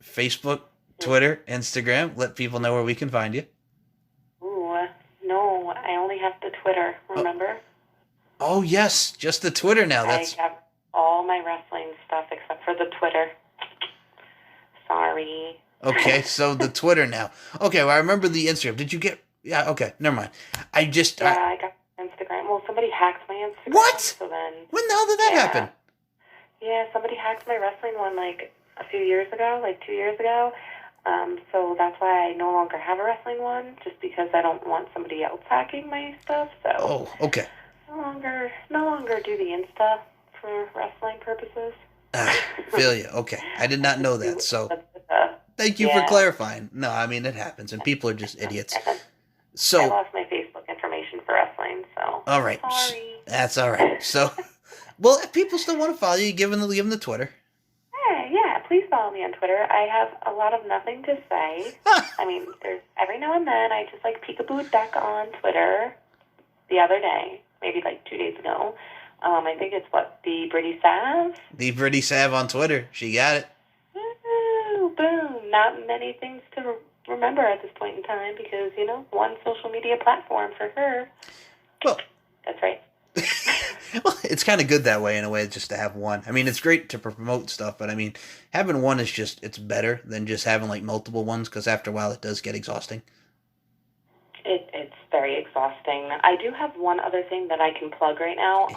S1: Facebook, Twitter, Instagram. Let people know where we can find you.
S2: Ooh, no, I only have the Twitter, remember?
S1: Oh yes, just the Twitter now.
S2: I have all my wrestling stuff except for the Twitter. Sorry.
S1: Okay, so the Twitter now. Okay, well, I remember the Instagram. Did you get... Yeah, okay, never mind.
S2: I got Instagram. Well, somebody hacked my Instagram.
S1: What?
S2: So then...
S1: When the hell did that happen?
S2: Yeah, somebody hacked my wrestling one like a few years ago, like 2 years ago. So that's why I no longer have a wrestling one, just because I don't want somebody else hacking my stuff. So
S1: oh, okay.
S2: No longer do the Insta for wrestling purposes.
S1: Feel you. Okay, I did not know that. So thank you for clarifying. No, I mean it happens, and people are just idiots. So
S2: I lost my Facebook information for wrestling. So
S1: all right,
S2: sorry.
S1: That's all right. So. Well, if people still want to follow you, give them the Twitter.
S2: Yeah, please follow me on Twitter. I have a lot of nothing to say. I mean, there's every now and then I just like peekaboo deck on Twitter. The other day, maybe like 2 days ago. I think it's the Britty Sav?
S1: The Britty Sav on Twitter. She got it.
S2: Ooh, boom. Not many things to remember at this point in time because, one social media platform for her.
S1: Well,
S2: That's right.
S1: Well, it's kind of good that way in a way, just to have one. I mean, it's great to promote stuff, but I mean, having one is just, it's better than just having like multiple ones, because after a while it does get exhausting.
S2: It's very exhausting. I do have one other thing that I can plug right now.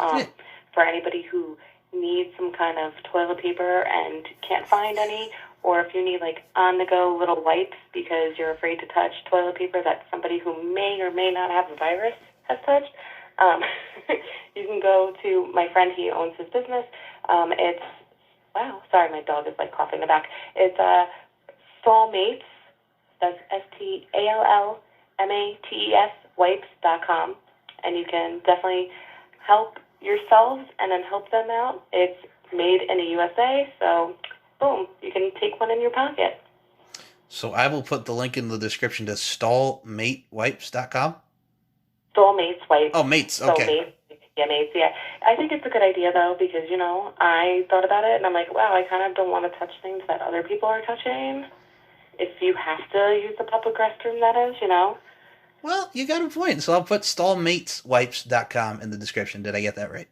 S2: For anybody who needs some kind of toilet paper and can't find any, or if you need like on-the-go little wipes because you're afraid to touch toilet paper that somebody who may or may not have the virus has touched, um, you can go to my friend. He owns his business. It's, wow, sorry, my dog is like coughing in the back. It's Stallmates. That's STALLMATES wipes.com, and you can definitely help yourselves and then help them out. It's made in the USA, so boom, you can take one in your pocket.
S1: So I will put the link in the description to stallmatewipes.com.
S2: Stallmates wipes.
S1: Oh, mates, okay.
S2: Stallmates. Yeah, mates, yeah. I think it's a good idea, though, because, I thought about it, and I'm like, wow, I kind of don't want to touch things that other people are touching. If you have to use the public restroom, that is,
S1: Well, you got a point. So I'll put stallmateswipes.com in the description. Did I get that right?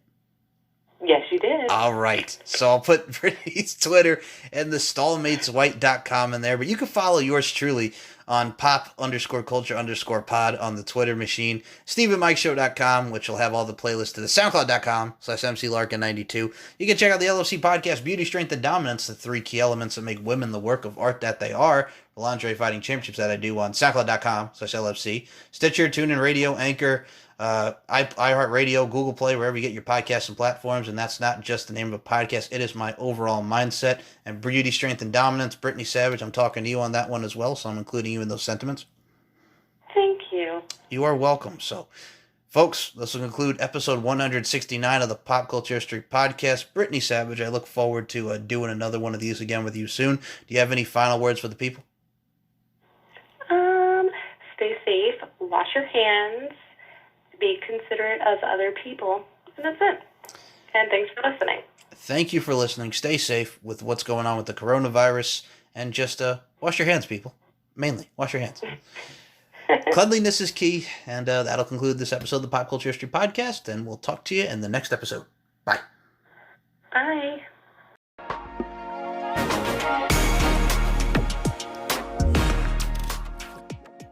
S2: Yes, you did.
S1: All right. So I'll put Brittany's Twitter and the stallmateswhite.com in there. But you can follow yours truly on pop_culture_pod on the Twitter machine. StephenMikeShow.com, which will have all the playlists to the SoundCloud.com/MCLarkin92. You can check out the LFC podcast, Beauty, Strength, and Dominance, the 3 key elements that make women the work of art that they are. The lingerie fighting championships that I do on SoundCloud.com/LFC. Stitcher, TuneIn Radio, Anchor, iHeartRadio, Google Play, wherever you get your podcasts and platforms. And that's not just the name of a podcast. It is my overall mindset. And Beauty, Strength, and Dominance, Brittany Savage, I'm talking to you on that one as well, so I'm including you in those sentiments.
S2: Thank you.
S1: You are welcome. So, folks, this will conclude episode 169 of the Pop Culture History Podcast. Brittany Savage, I look forward to doing another one of these again with you soon. Do you have any final words for the people?
S2: Stay safe, wash your hands, be considerate of other people, and that's it. And thanks for listening.
S1: Thank you for listening. Stay safe with what's going on with the coronavirus, and just wash your hands, people. Mainly, wash your hands. Cleanliness is key, and that'll conclude this episode of the Pop Culture History Podcast, and we'll talk to you in the next episode. Bye.
S2: Bye.